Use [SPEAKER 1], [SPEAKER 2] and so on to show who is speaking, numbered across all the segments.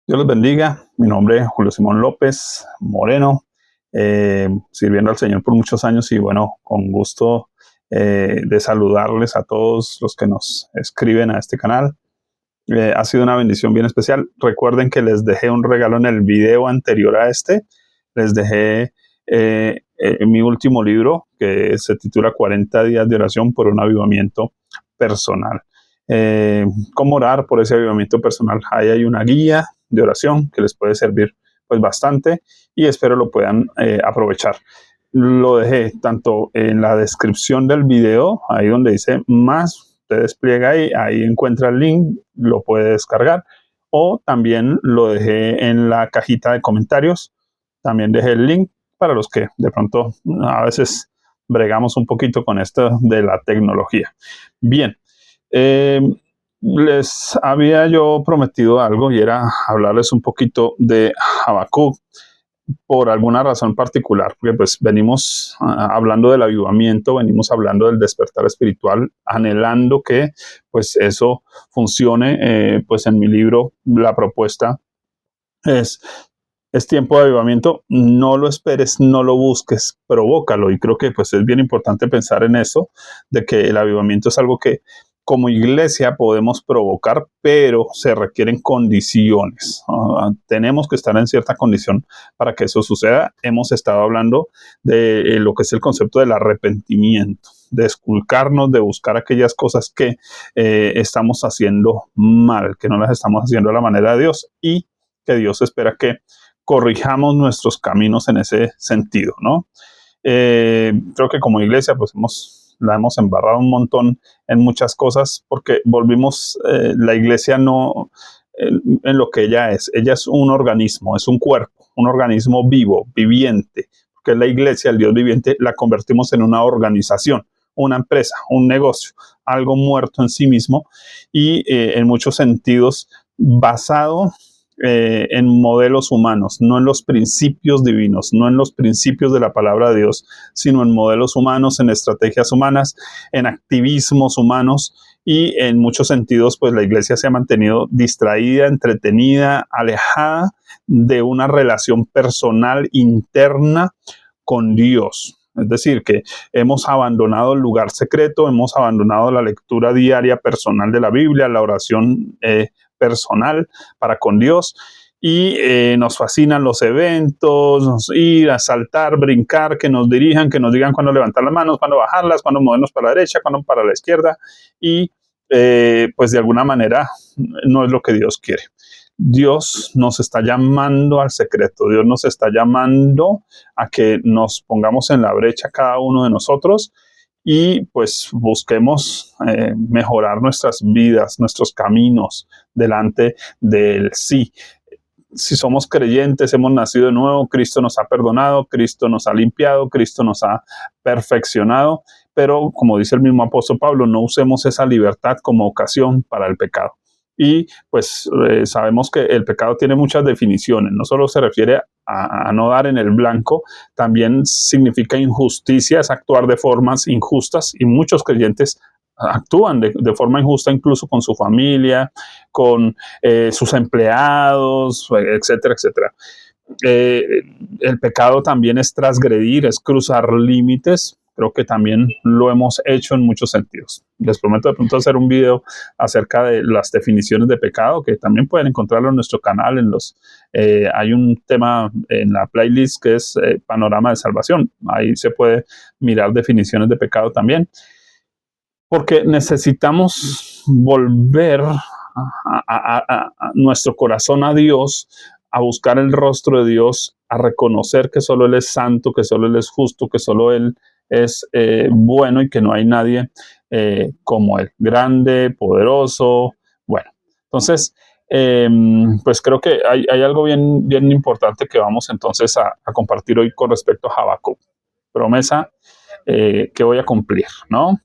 [SPEAKER 1] Dios los bendiga. Mi nombre es Julio Simón López Moreno, sirviendo al Señor por muchos años y bueno, con gusto de saludarles a todos los que nos escriben a este canal. Ha sido una bendición bien especial. Recuerden que les dejé un regalo en el video anterior a este. Les dejé mi último libro que se titula 40 días de oración por un avivamiento personal. Cómo orar por ese avivamiento personal. Ahí hay una guía de oración que les puede servir pues bastante y espero lo puedan aprovechar. Lo dejé tanto en la descripción del video, ahí donde dice más, usted despliega ahí encuentra el link, lo puede descargar, o también lo dejé en la cajita de comentarios, también dejé el link para los que de pronto a veces bregamos un poquito con esto de la tecnología. Bien, eh, les había yo prometido algo y era hablarles un poquito de Habacuc por alguna razón particular, porque pues venimos hablando del avivamiento, venimos hablando del despertar espiritual, anhelando que pues eso funcione. Pues en mi libro la propuesta es tiempo de avivamiento, no lo esperes, no lo busques, provócalo. Y creo que pues es bien importante pensar en eso, de que el avivamiento es algo que como iglesia podemos provocar, pero se requieren condiciones. Tenemos que estar en cierta condición para que eso suceda. Hemos estado hablando de lo que es el concepto del arrepentimiento, de esculcarnos, de buscar aquellas cosas que estamos haciendo mal, que no las estamos haciendo a la manera de Dios y que Dios espera que corrijamos nuestros caminos en ese sentido, ¿no? Creo que como iglesia pues la hemos embarrado un montón en muchas cosas porque volvimos la iglesia no en lo que ella es un organismo, es un cuerpo, un organismo vivo, viviente, porque la iglesia, el Dios viviente, la convertimos en una organización, una empresa, un negocio, algo muerto en sí mismo y en muchos sentidos basado en modelos humanos, no en los principios divinos, no en los principios de la palabra de Dios, sino en modelos humanos, en estrategias humanas, en activismos humanos y en muchos sentidos pues la iglesia se ha mantenido distraída, entretenida, alejada de una relación personal interna con Dios. Es decir, que hemos abandonado el lugar secreto, hemos abandonado la lectura diaria personal de la Biblia, la oración personal para con Dios y nos fascinan los eventos, ir a saltar, brincar, que nos dirijan, que nos digan cuándo levantar las manos, cuándo bajarlas, cuándo movernos para la derecha, cuándo para la izquierda y pues de alguna manera no es lo que Dios quiere. Dios nos está llamando al secreto, Dios nos está llamando a que nos pongamos en la brecha cada uno de nosotros y pues busquemos mejorar nuestras vidas, nuestros caminos delante del sí. Si somos creyentes, hemos nacido de nuevo, Cristo nos ha perdonado, Cristo nos ha limpiado, Cristo nos ha perfeccionado, pero como dice el mismo apóstol Pablo, no usemos esa libertad como ocasión para el pecado. Y pues sabemos que el pecado tiene muchas definiciones, no solo se refiere a no dar en el blanco, también significa injusticia, es actuar de formas injustas y muchos creyentes actúan de forma injusta incluso con su familia, con sus empleados, etcétera, etcétera. Eh, el pecado también es transgredir, es cruzar límites. Creo que también lo hemos hecho en muchos sentidos. Les prometo de pronto hacer un video acerca de las definiciones de pecado, que también pueden encontrarlo en nuestro canal. Hay un tema en la playlist que es Panorama de Salvación. Ahí se puede mirar definiciones de pecado también. Porque necesitamos volver a nuestro corazón a Dios, a buscar el rostro de Dios, a reconocer que solo Él es santo, que solo Él es justo, que solo Él es bueno y que no hay nadie como Él, grande, poderoso. Bueno, entonces, pues creo que hay algo bien, bien importante que vamos entonces a compartir hoy con respecto a Habacuc. Promesa que voy a cumplir, ¿no?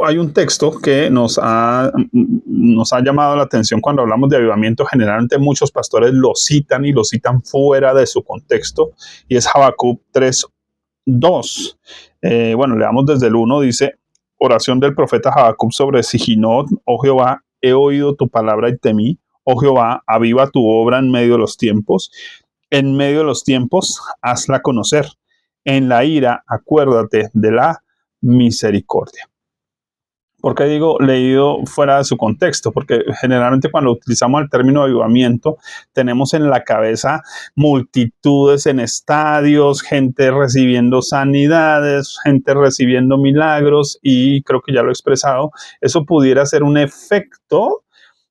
[SPEAKER 1] Hay un texto que nos ha llamado la atención cuando hablamos de avivamiento. Generalmente muchos pastores lo citan y lo citan fuera de su contexto y es Habacuc 3:2. Bueno, leamos desde el 1, dice, oración del profeta Habacuc sobre Siginot, oh Jehová, he oído tu palabra y temí, Oh Jehová, aviva tu obra en medio de los tiempos. En medio de los tiempos, hazla conocer. En la ira, acuérdate de la misericordia. ¿Por qué digo leído fuera de su contexto? Porque generalmente cuando utilizamos el término avivamiento, tenemos en la cabeza multitudes en estadios, gente recibiendo sanidades, gente recibiendo milagros, y creo que ya lo he expresado, eso pudiera ser un efecto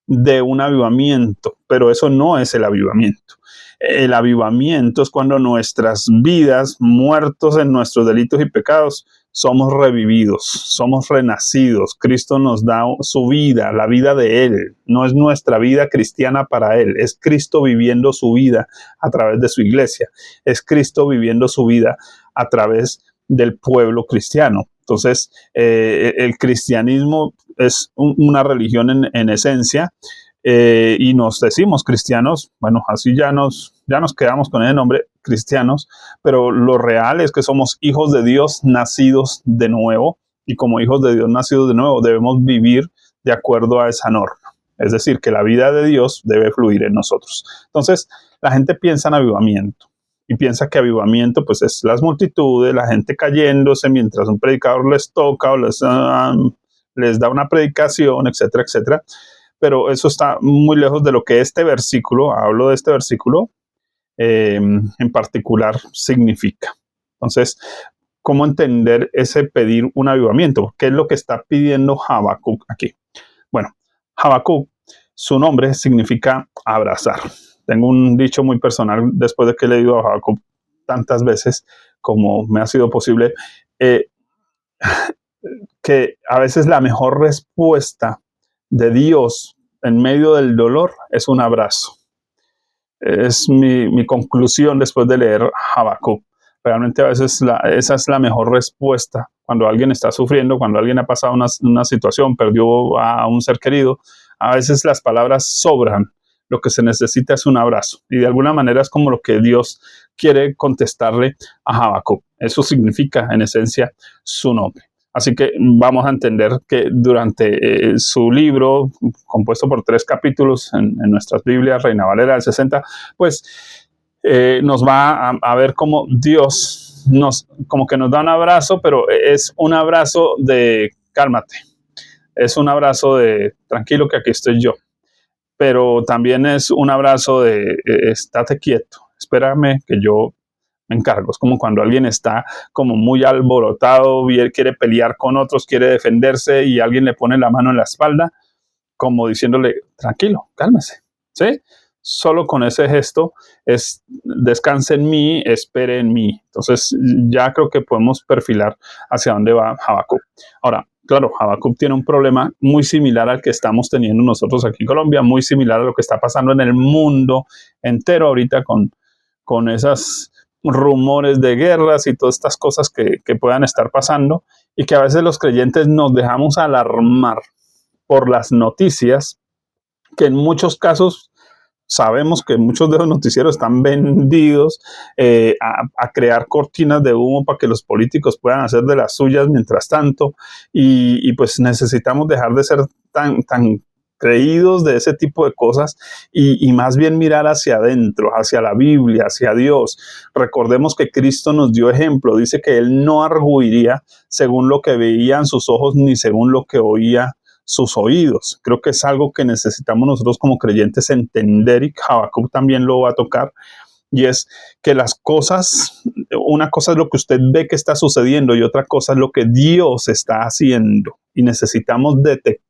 [SPEAKER 1] de un avivamiento, pero eso no es el avivamiento. El avivamiento es cuando nuestras vidas, muertos en nuestros delitos y pecados, somos revividos, somos renacidos. Cristo nos da su vida, la vida de Él. No es nuestra vida cristiana para Él, es Cristo viviendo su vida a través de su iglesia. Es Cristo viviendo su vida a través del pueblo cristiano. Entonces, el cristianismo es una religión en esencia, y nos decimos cristianos, bueno, así ya nos quedamos con el nombre cristianos, pero lo real es que somos hijos de Dios nacidos de nuevo, y como hijos de Dios nacidos de nuevo debemos vivir de acuerdo a esa norma. Es decir, que la vida de Dios debe fluir en nosotros. Entonces, la gente piensa en avivamiento y piensa que avivamiento pues es las multitudes, la gente cayéndose mientras un predicador les toca o les da una predicación, etcétera, etcétera. Pero eso está muy lejos de lo que este versículo, hablo de este versículo, en particular significa. Entonces, ¿cómo entender ese pedir un avivamiento? ¿Qué es lo que está pidiendo Habacuc aquí? Bueno, Habacuc, su nombre significa abrazar. Tengo un dicho muy personal después de que he leído a Habacuc tantas veces como me ha sido posible, que a veces la mejor respuesta de Dios en medio del dolor es un abrazo. Es mi conclusión después de leer Habacuc. Realmente a veces esa es la mejor respuesta. Cuando alguien está sufriendo, cuando alguien ha pasado una situación, perdió a un ser querido, a veces las palabras sobran. Lo que se necesita es un abrazo. Y de alguna manera es como lo que Dios quiere contestarle a Habacuc. Eso significa, en esencia, su nombre. Así que vamos a entender que durante su libro, compuesto por 3 capítulos en nuestras Biblias, Reina Valera del 60, pues nos va a ver cómo Dios como que nos da un abrazo, pero es un abrazo de cálmate, es un abrazo de tranquilo que aquí estoy yo, pero también es un abrazo de estate quieto, espérame que yo me encargo. Es como cuando alguien está como muy alborotado, quiere pelear con otros, quiere defenderse y alguien le pone la mano en la espalda, como diciéndole, tranquilo, cálmese, ¿sí? Solo con ese gesto es descanse en mí, espere en mí. Entonces ya creo que podemos perfilar hacia dónde va Habacuc. Ahora, claro, Habacuc tiene un problema muy similar al que estamos teniendo nosotros aquí en Colombia, muy similar a lo que está pasando en el mundo entero ahorita con esas rumores de guerras y todas estas cosas que puedan estar pasando, y que a veces los creyentes nos dejamos alarmar por las noticias, que en muchos casos sabemos que muchos de los noticieros están vendidos a crear cortinas de humo para que los políticos puedan hacer de las suyas mientras tanto, y pues necesitamos dejar de ser tan creídos de ese tipo de cosas y más bien mirar hacia adentro, hacia la Biblia, hacia Dios. Recordemos que Cristo nos dio ejemplo, dice que Él no arguiría según lo que veían sus ojos ni según lo que oía sus oídos. Creo que es algo que necesitamos nosotros como creyentes entender, y Habacuc también lo va a tocar, y es que las cosas, una cosa es lo que usted ve que está sucediendo y otra cosa es lo que Dios está haciendo, y necesitamos detectar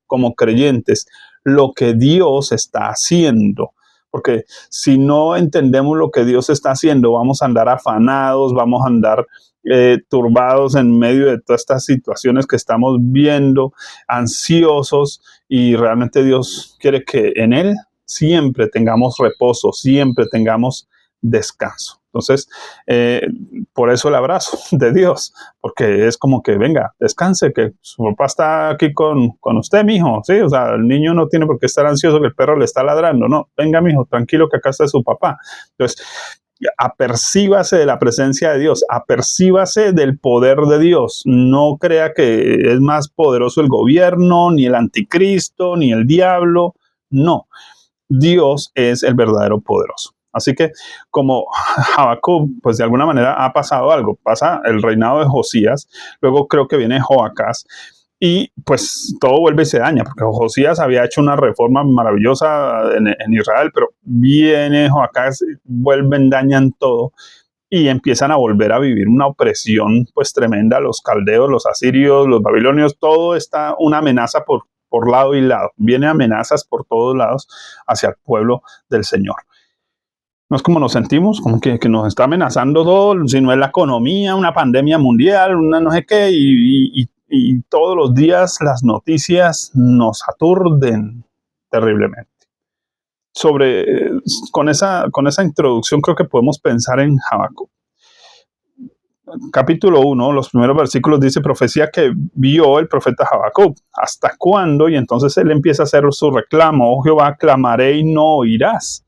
[SPEAKER 1] como creyentes lo que Dios está haciendo, porque si no entendemos lo que Dios está haciendo, vamos a andar afanados, vamos a andar turbados en medio de todas estas situaciones que estamos viendo, ansiosos, y realmente Dios quiere que en Él siempre tengamos reposo, siempre tengamos descanso. Entonces, por eso el abrazo de Dios, porque es como que venga, descanse, que su papá está aquí con usted, mijo, ¿sí? O sea, el niño no tiene por qué estar ansioso que el perro le está ladrando, no, venga, mijo, tranquilo que acá está su papá. Entonces, apercíbase de la presencia de Dios, apercíbase del poder de Dios. No crea que es más poderoso el gobierno, ni el anticristo, ni el diablo. No, Dios es el verdadero poderoso. Así que como Habacuc, pues de alguna manera ha pasado algo. Pasa el reinado de Josías, luego creo que viene Joacás, y pues todo vuelve y se daña, porque Josías había hecho una reforma maravillosa en Israel, pero viene Joacás, vuelven, dañan todo, y empiezan a volver a vivir una opresión pues tremenda. Los caldeos, los asirios, los babilonios, todo está una amenaza por lado y lado. Vienen amenazas por todos lados hacia el pueblo del Señor. No es como nos sentimos, como que nos está amenazando todo, si no es la economía, una pandemia mundial, una no sé qué, y todos los días las noticias nos aturden terriblemente. Con esa introducción creo que podemos pensar en Habacuc. Capítulo 1, los primeros versículos dice: profecía que vio el profeta Habacuc. ¿Hasta cuándo? Y entonces él empieza a hacer su reclamo: oh Jehová, clamaré y no oirás.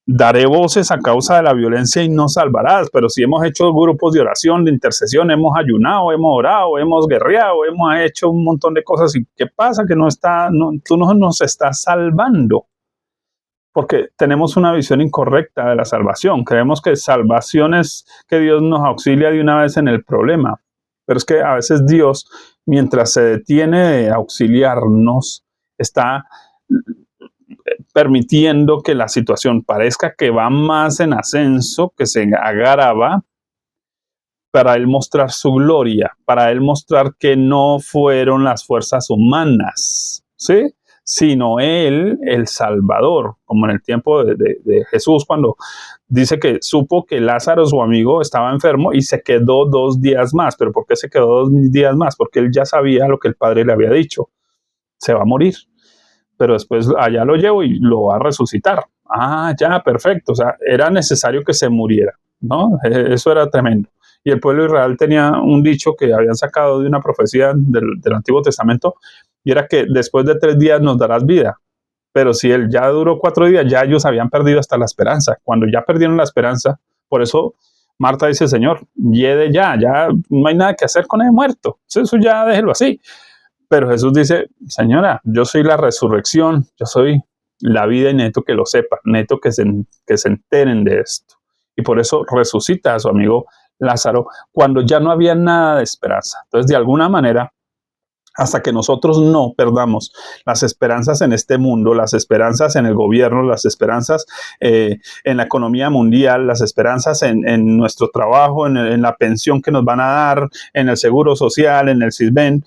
[SPEAKER 1] Daré voces a causa de la violencia y no salvarás. Pero si hemos hecho grupos de oración, de intercesión, hemos ayunado, hemos orado, hemos guerreado, hemos hecho un montón de cosas, ¿y qué pasa? Que tú no nos estás salvando. Porque tenemos una visión incorrecta de la salvación. Creemos que salvación es que Dios nos auxilia de una vez en el problema. Pero es que a veces Dios, mientras se detiene de auxiliarnos, está permitiendo que la situación parezca que va más en ascenso, que se agrava, para Él mostrar su gloria, para Él mostrar que no fueron las fuerzas humanas, ¿sí?, sino Él, el Salvador, como en el tiempo de Jesús, cuando dice que supo que Lázaro, su amigo, estaba enfermo y se quedó 2 días más. ¿Pero por qué se quedó 2 días más? Porque él ya sabía lo que el Padre le había dicho: se va a morir, pero después allá lo llevo y lo va a resucitar. Ah, ya, perfecto. O sea, era necesario que se muriera, ¿no? Eso era tremendo. Y el pueblo de Israel tenía un dicho que habían sacado de una profecía del Antiguo Testamento, y era que después de 3 días nos darás vida. Pero si él ya duró 4 días, ya ellos habían perdido hasta la esperanza. Cuando ya perdieron la esperanza, por eso Marta dice: Señor, llegue ya no hay nada que hacer con el muerto. Eso ya déjelo así. Pero Jesús dice: señora, yo soy la resurrección, yo soy la vida, y necesito que lo sepan, necesito que se enteren de esto. Y por eso resucita a su amigo Lázaro cuando ya no había nada de esperanza. Entonces, de alguna manera, hasta que nosotros no perdamos las esperanzas en este mundo, las esperanzas en el gobierno, las esperanzas en la economía mundial, las esperanzas en nuestro trabajo, en la pensión que nos van a dar, en el seguro social, en el Sisbén,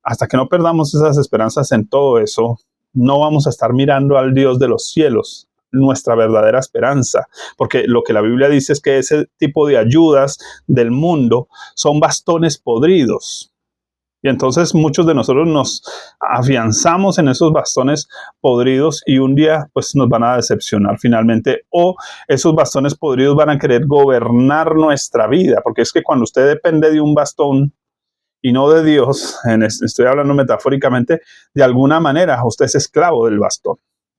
[SPEAKER 1] hasta que no perdamos esas esperanzas en todo eso, no vamos a estar mirando al Dios de los cielos, nuestra verdadera esperanza, porque lo que la Biblia dice es que ese tipo de ayudas del mundo son bastones podridos. Y entonces muchos de nosotros nos afianzamos en esos bastones podridos, y un día pues nos van a decepcionar finalmente, o esos bastones podridos van a querer gobernar nuestra vida, porque es que cuando usted depende de un bastón y no de Dios, estoy hablando metafóricamente, de alguna manera usted es esclavo del bastón.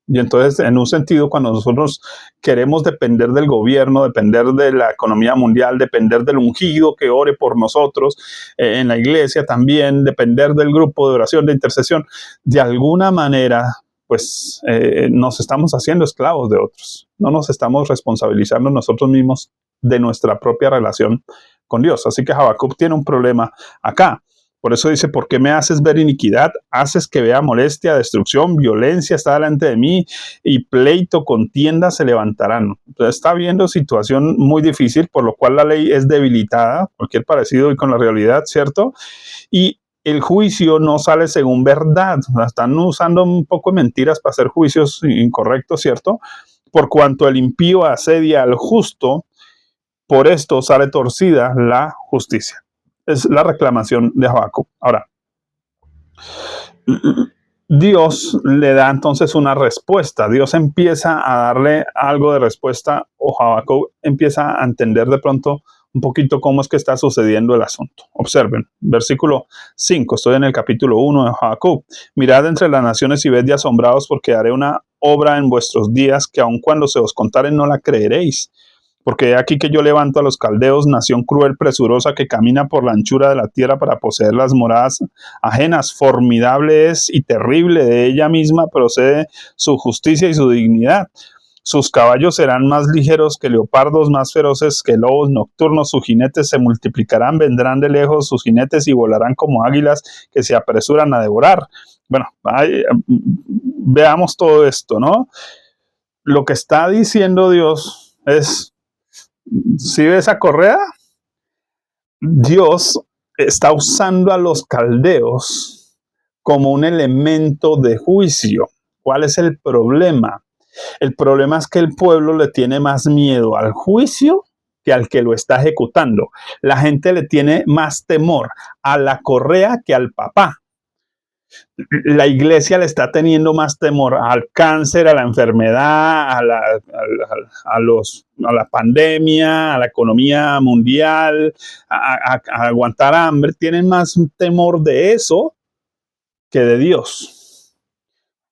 [SPEAKER 1] Y entonces, en un sentido, cuando nosotros queremos depender del gobierno, depender de la economía mundial, depender del ungido que ore por nosotros, en la iglesia también, depender del grupo de oración, de intercesión, de alguna manera, pues nos estamos haciendo esclavos de otros. No nos estamos responsabilizando nosotros mismos de nuestra propia relación con Dios. Así que Habacuc tiene un problema acá. Por eso dice: ¿por qué me haces ver iniquidad? Haces que vea molestia, destrucción, violencia está delante de mí, y pleito, contienda se levantarán. Entonces está viendo situación muy difícil, por lo cual la ley es debilitada, cualquier parecido hoy con la realidad, ¿cierto? Y el juicio no sale según verdad. Están usando un poco de mentiras para hacer juicios incorrectos, ¿cierto? Por cuanto el impío asedia al justo, por esto sale torcida la justicia. Es la reclamación de Habacuc. Ahora, Dios le da entonces una respuesta. Dios empieza a darle algo de respuesta, o Habacuc empieza a entender de pronto un poquito cómo es que está sucediendo el asunto. Observen, versículo 5, estoy en el capítulo 1 de Habacuc. Mirad entre las naciones y ved de asombrados, porque haré una obra en vuestros días que aun cuando se os contare no la creeréis. Porque aquí que yo levanto a los caldeos, nación cruel, presurosa, que camina por la anchura de la tierra para poseer las moradas ajenas. Formidable es y terrible, de ella misma procede su justicia y su dignidad. Sus caballos serán más ligeros que leopardos, más feroces que lobos nocturnos. Sus jinetes se multiplicarán, vendrán de lejos sus jinetes y volarán como águilas que se apresuran a devorar. Bueno, veamos todo esto, ¿no? Lo que está diciendo Dios es, ¿sí ve esa correa? Dios está usando a los caldeos como un elemento de juicio. ¿Cuál es el problema? El problema es que el pueblo le tiene más miedo al juicio que al que lo está ejecutando. La gente le tiene más temor a la correa que al papá. La iglesia le está teniendo más temor al cáncer, a la enfermedad, a la pandemia, a la economía mundial, a aguantar hambre. Tienen más temor de eso que de Dios.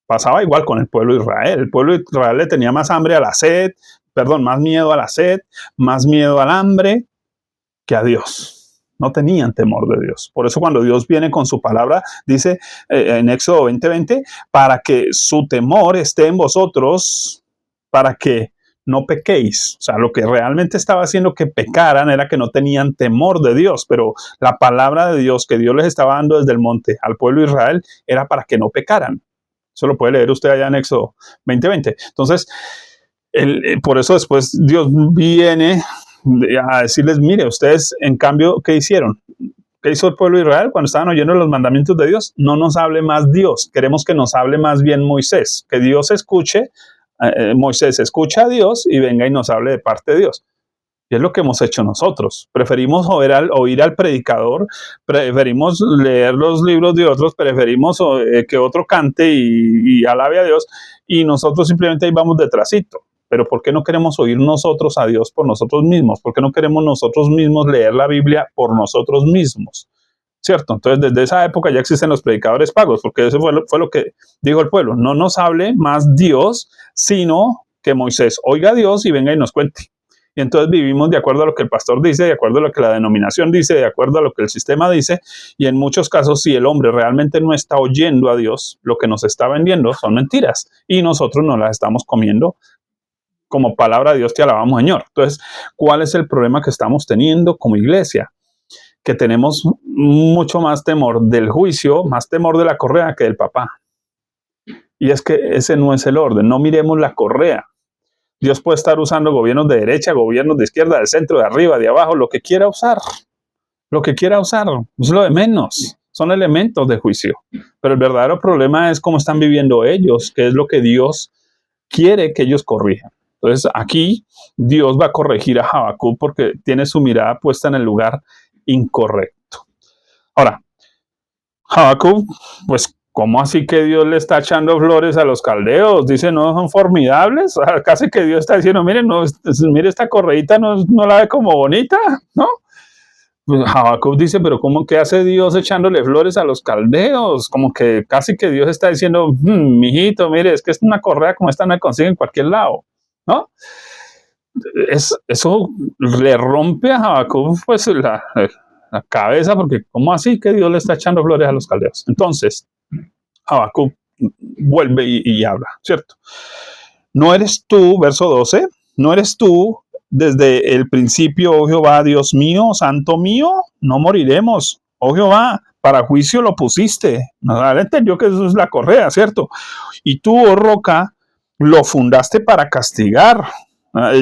[SPEAKER 1] Pasaba igual con el pueblo de Israel. El pueblo de Israel le tenía más hambre a la sed, más miedo a la sed, más miedo al hambre que a Dios. No tenían temor de Dios. Por eso cuando Dios viene con su palabra, dice en Éxodo 20:20, para que su temor esté en vosotros, para que no pequéis. O sea, lo que realmente estaba haciendo que pecaran era que no tenían temor de Dios, pero la palabra de Dios que Dios les estaba dando desde el monte al pueblo de Israel era para que no pecaran. Eso lo puede leer usted allá en Éxodo 20:20. Entonces, por eso después Dios viene a decirles, mire, ustedes en cambio, ¿qué hicieron? ¿Qué hizo el pueblo de Israel cuando estaban oyendo los mandamientos de Dios? No nos hable más Dios, queremos que nos hable más bien Moisés, que Dios escuche, Moisés escucha a Dios y venga y nos hable de parte de Dios. Y es lo que hemos hecho nosotros. Preferimos oír al predicador, preferimos leer los libros de otros, preferimos que otro cante y alabe a Dios, y nosotros simplemente ahí vamos detrásito. Pero ¿por qué no queremos oír nosotros a Dios por nosotros mismos? ¿Por qué no queremos nosotros mismos leer la Biblia por nosotros mismos? ¿Cierto? Entonces, desde esa época ya existen los predicadores pagos, porque eso fue lo que dijo el pueblo. No nos hable más Dios, sino que Moisés oiga a Dios y venga y nos cuente. Y entonces vivimos de acuerdo a lo que el pastor dice, de acuerdo a lo que la denominación dice, de acuerdo a lo que el sistema dice. Y en muchos casos, si el hombre realmente no está oyendo a Dios, lo que nos está vendiendo son mentiras. Y nosotros nos las estamos comiendo como palabra de Dios. Te alabamos, Señor. Entonces, ¿cuál es el problema que estamos teniendo como iglesia? Que tenemos mucho más temor del juicio, más temor de la correa que del papá. Y es que ese no es el orden. No miremos la correa. Dios puede estar usando gobiernos de derecha, gobiernos de izquierda, del centro, de arriba, de abajo, lo que quiera usar. Lo que quiera usar. Es lo de menos. Son elementos de juicio. Pero el verdadero problema es cómo están viviendo ellos, que es lo que Dios quiere que ellos corrijan. Entonces aquí Dios va a corregir a Habacuc porque tiene su mirada puesta en el lugar incorrecto. Ahora, Habacuc, pues, ¿cómo así que Dios le está echando flores a los caldeos? Dice, ¿no son formidables? O sea, casi que Dios está diciendo, miren, no, mire esta correíta, no la ve como bonita, ¿no? Pues Habacuc dice, pero ¿cómo que hace Dios echándole flores a los caldeos? Como que casi que Dios está diciendo, mijito, mire, es que es una correa como esta no la consigue en cualquier lado, ¿no? Eso le rompe a Habacuc pues la cabeza, porque ¿cómo así que Dios le está echando flores a los caldeos? Entonces, Habacuc vuelve y habla, ¿cierto? No eres tú, verso 12, no eres tú desde el principio, oh Jehová, Dios mío, santo mío, no moriremos, oh Jehová, para juicio lo pusiste. Él entendió que eso es la correa, ¿cierto? Y tú, oh roca, lo fundaste para castigar.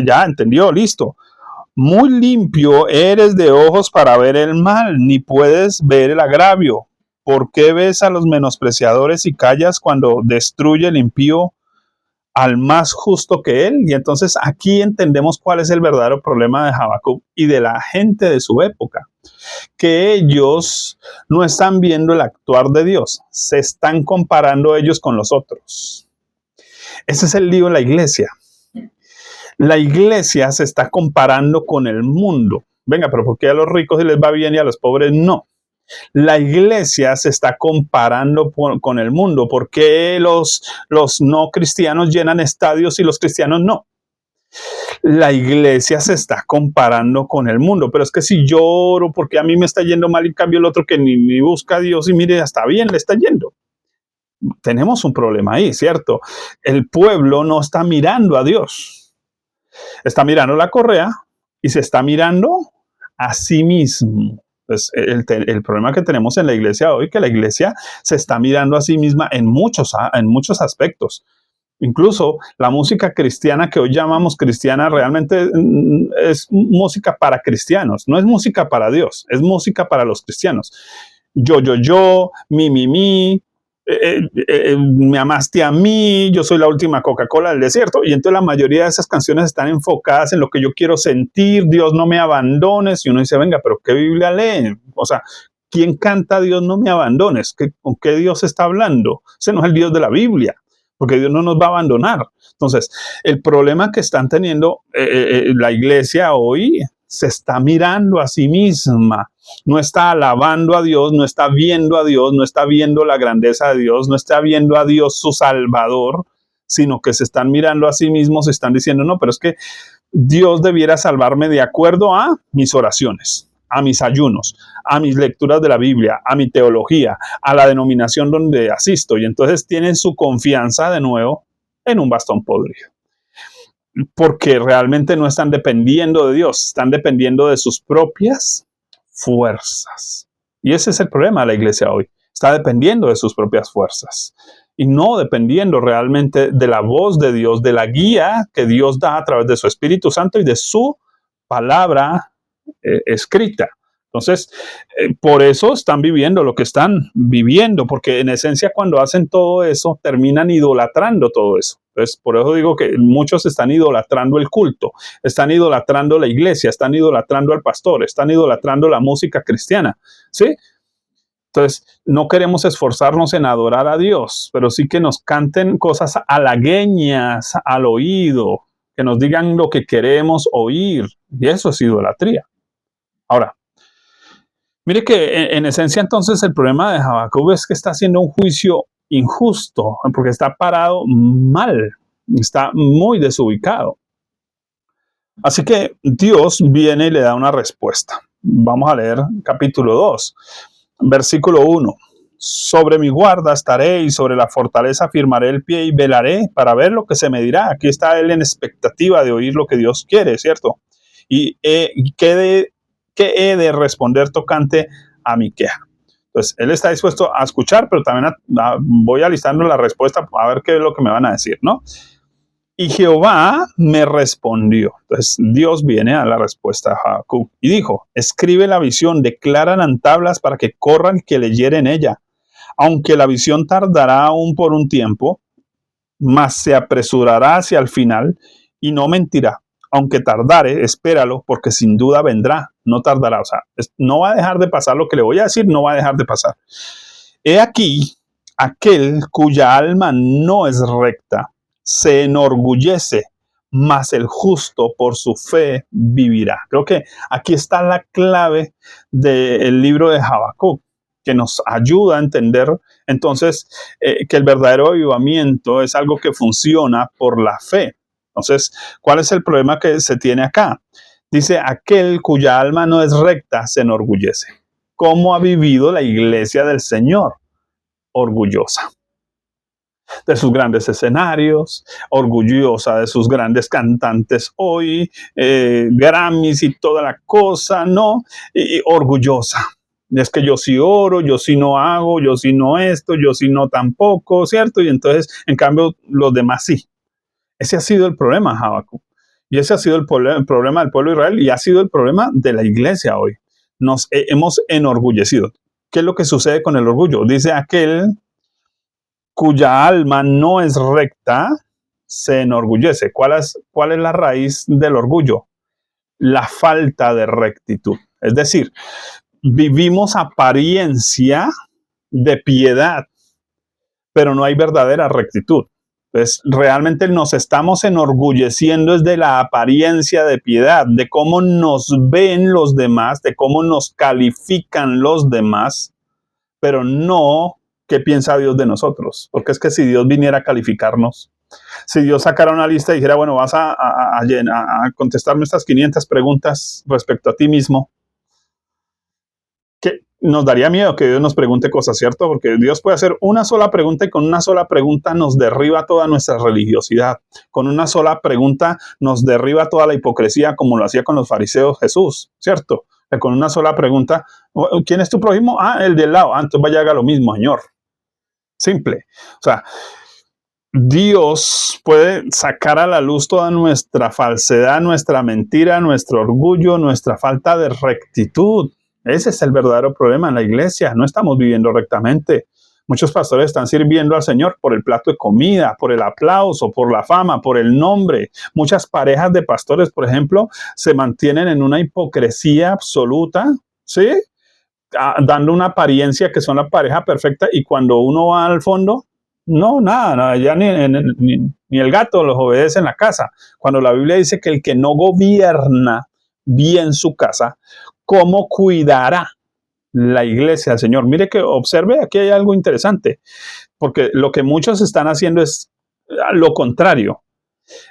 [SPEAKER 1] Ya entendió, listo. Muy limpio eres de ojos para ver el mal, ni puedes ver el agravio. ¿Por qué ves a los menospreciadores y callas cuando destruye el impío al más justo que él? Y entonces aquí entendemos cuál es el verdadero problema de Habacuc y de la gente de su época, que ellos no están viendo el actuar de Dios, se están comparando ellos con los otros. Ese es el lío en la iglesia. La iglesia se está comparando con el mundo. Venga, pero ¿por qué a los ricos les va bien y a los pobres no? La iglesia se está comparando con el mundo. ¿Por qué los no cristianos llenan estadios y los cristianos no? la iglesia se está comparando con el mundo. Pero es que si yo oro porque a mí me está yendo mal, y en cambio el otro que ni busca a Dios y mire, está bien, le está yendo. Tenemos un problema ahí, ¿cierto? El pueblo no está mirando a Dios. Está mirando la correa y se está mirando a sí mismo. Entonces, el problema que tenemos en la iglesia hoy, que la iglesia se está mirando a sí misma en muchos aspectos. Incluso la música cristiana que hoy llamamos cristiana realmente es música para cristianos, no es música para Dios, es música para los cristianos. Yo, mi, me amaste a mí, yo soy la última Coca-Cola del desierto. Y entonces la mayoría de esas canciones están enfocadas en lo que yo quiero sentir, Dios no me abandones. Y uno dice, venga, pero ¿qué Biblia leen? O sea, ¿quién canta Dios no me abandones? ¿Con qué Dios está hablando? Ese no es el Dios de la Biblia, porque Dios no nos va a abandonar. Entonces, el problema que están teniendo la iglesia hoy se está mirando a sí misma. No está alabando a Dios, no está viendo a Dios, no está viendo la grandeza de Dios, no está viendo a Dios su Salvador, sino que se están mirando a sí mismos, se están diciendo, no, pero es que Dios debiera salvarme de acuerdo a mis oraciones, a mis ayunos, a mis lecturas de la Biblia, a mi teología, a la denominación donde asisto. Y entonces tienen su confianza de nuevo en un bastón podrido. Porque realmente no están dependiendo de Dios, están dependiendo de sus propias fuerzas. Y ese es el problema de la iglesia hoy. Está dependiendo de sus propias fuerzas y no dependiendo realmente de la voz de Dios, de la guía que Dios da a través de su Espíritu Santo y de su palabra escrita. Entonces, por eso están viviendo lo que están viviendo, porque en esencia cuando hacen todo eso, terminan idolatrando todo eso. Entonces, por eso digo que muchos están idolatrando el culto, están idolatrando la iglesia, están idolatrando al pastor, están idolatrando la música cristiana, ¿sí? Entonces, no queremos esforzarnos en adorar a Dios, pero sí que nos canten cosas halagueñas al oído, que nos digan lo que queremos oír, y eso es idolatría. Ahora, mire que en esencia entonces el problema de Habacuc es que está haciendo un juicio injusto, porque está parado mal, está muy desubicado. Así que Dios viene y le da una respuesta. Vamos a leer capítulo 2, versículo 1. Sobre mi guarda estaré y sobre la fortaleza firmaré el pie y velaré para ver lo que se me dirá. Aquí está él en expectativa de oír lo que Dios quiere, ¿cierto? Y ¿qué he de responder tocante a mi queja? Entonces, él está dispuesto a escuchar, pero también voy alistando la respuesta a ver qué es lo que me van a decir, ¿no? Y Jehová me respondió. Entonces, Dios viene a la respuesta a Habacuc y dijo, escribe la visión, declárala en tablas para que corra el que leyere en ella. Aunque la visión tardará aún por un tiempo, mas se apresurará hacia el final y no mentirá. Aunque tardare, espéralo, porque sin duda vendrá, no tardará. O sea, no va a dejar de pasar lo que le voy a decir, no va a dejar de pasar. He aquí, aquel cuya alma no es recta, se enorgullece, mas el justo por su fe vivirá. Creo que aquí está la clave del libro de Habacuc, que nos ayuda a entender entonces que el verdadero avivamiento es algo que funciona por la fe. Entonces, ¿cuál es el problema que se tiene acá? Dice, aquel cuya alma no es recta se enorgullece. ¿Cómo ha vivido la iglesia del Señor? Orgullosa de sus grandes escenarios, orgullosa de sus grandes cantantes hoy, Grammys y toda la cosa, ¿no? Y orgullosa. Es que yo sí oro, yo sí no hago, yo sí no esto, yo sí no tampoco, ¿cierto? Y entonces, en cambio, los demás sí. Ese ha sido el problema, Habacuc. Y ese ha sido el problema del pueblo de Israel y ha sido el problema de la iglesia hoy. Nos hemos enorgullecido. ¿Qué es lo que sucede con el orgullo? Dice aquel cuya alma no es recta, se enorgullece. ¿Cuál es la raíz del orgullo? La falta de rectitud. Es decir, vivimos apariencia de piedad, pero no hay verdadera rectitud. Entonces, realmente nos estamos enorgulleciendo es de la apariencia de piedad, de cómo nos ven los demás, de cómo nos califican los demás, pero no qué piensa Dios de nosotros. Porque es que si Dios viniera a calificarnos, Si Dios sacara una lista y dijera, bueno, vas a contestarme estas 500 preguntas respecto a ti mismo, que nos daría miedo que Dios nos pregunte cosas, ¿cierto? Porque Dios puede hacer una sola pregunta y con una sola pregunta nos derriba toda nuestra religiosidad. Con una sola pregunta nos derriba toda la hipocresía, como lo hacía con los fariseos Jesús, ¿cierto? Que con una sola pregunta, ¿quién es tu prójimo? Ah, el del lado. Ah, entonces vaya, haga lo mismo, Señor. Simple. O sea, Dios puede sacar a la luz toda nuestra falsedad, nuestra mentira, nuestro orgullo, nuestra falta de rectitud. Ese es el verdadero problema en la iglesia. No estamos viviendo rectamente. Muchos pastores están sirviendo al Señor por el plato de comida, por el aplauso, por la fama, por el nombre. Muchas parejas de pastores, por ejemplo, se mantienen en una hipocresía absoluta, ¿sí? Dando una apariencia que son la pareja perfecta, y cuando uno va al fondo, no, nada, ya ni el gato los obedece en la casa. Cuando la Biblia dice que el que no gobierna bien su casa, ¿cómo cuidará la iglesia del Señor? Mire que observe, aquí hay algo interesante, porque lo que muchos están haciendo es lo contrario.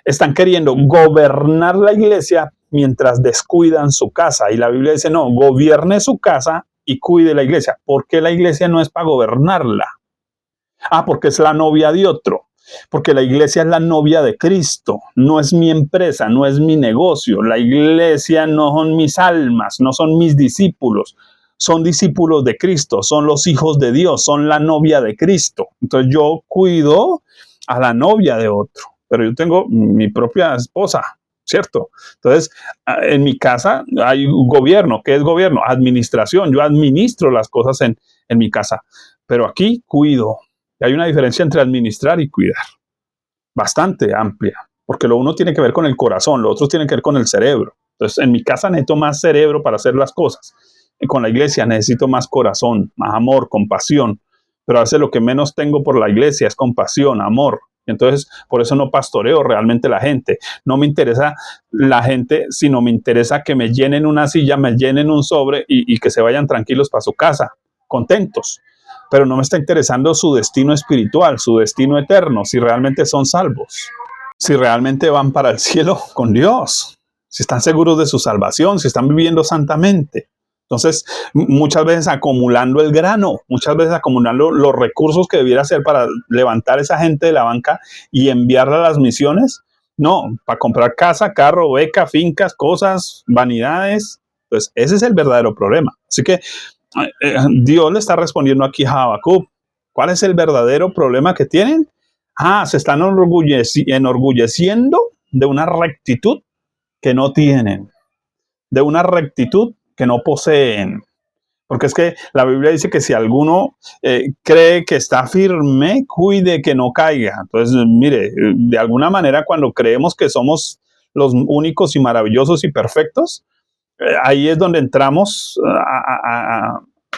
[SPEAKER 1] Están queriendo gobernar la iglesia mientras descuidan su casa. Y la Biblia dice, no, gobierne su casa y cuide la iglesia. ¿Por qué la iglesia no es para gobernarla? Ah, porque es la novia de otro. Porque la iglesia es la novia de Cristo. No es mi empresa, no es mi negocio. La iglesia no son mis almas, no son mis discípulos. Son discípulos de Cristo, son los hijos de Dios, son la novia de Cristo. Entonces yo cuido a la novia de otro, pero yo tengo mi propia esposa, ¿cierto? Entonces, en mi casa hay gobierno. ¿Qué es gobierno? Administración. Yo administro las cosas en mi casa, pero aquí cuido. Hay una diferencia entre administrar y cuidar, bastante amplia, porque lo uno tiene que ver con el corazón, lo otro tiene que ver con el cerebro. Entonces, en mi casa necesito más cerebro para hacer las cosas. Y con la iglesia necesito más corazón, más amor, compasión. Pero a veces lo que menos tengo por la iglesia es compasión, amor. Entonces, por eso no pastoreo realmente la gente. No me interesa la gente, sino me interesa que me llenen una silla, me llenen un sobre y que se vayan tranquilos para su casa, contentos. Pero no me está interesando su destino espiritual, su destino eterno, si realmente son salvos, si realmente van para el cielo con Dios, si están seguros de su salvación, si están viviendo santamente. Entonces, muchas veces acumulando el grano, muchas veces acumulando los recursos que debiera hacer para levantar a esa gente de la banca y enviarla a las misiones. No, para comprar casa, carro, beca, fincas, cosas, vanidades. Pues ese es el verdadero problema. Así que Dios le está respondiendo aquí a Habacuc. ¿Cuál es el verdadero problema que tienen? Se están enorgulleciendo de una rectitud que no tienen, de una rectitud que no poseen. Porque es que la Biblia dice que si alguno cree que está firme, cuide que no caiga. Entonces, mire, de alguna manera cuando creemos que somos los únicos y maravillosos y perfectos, ahí es donde entramos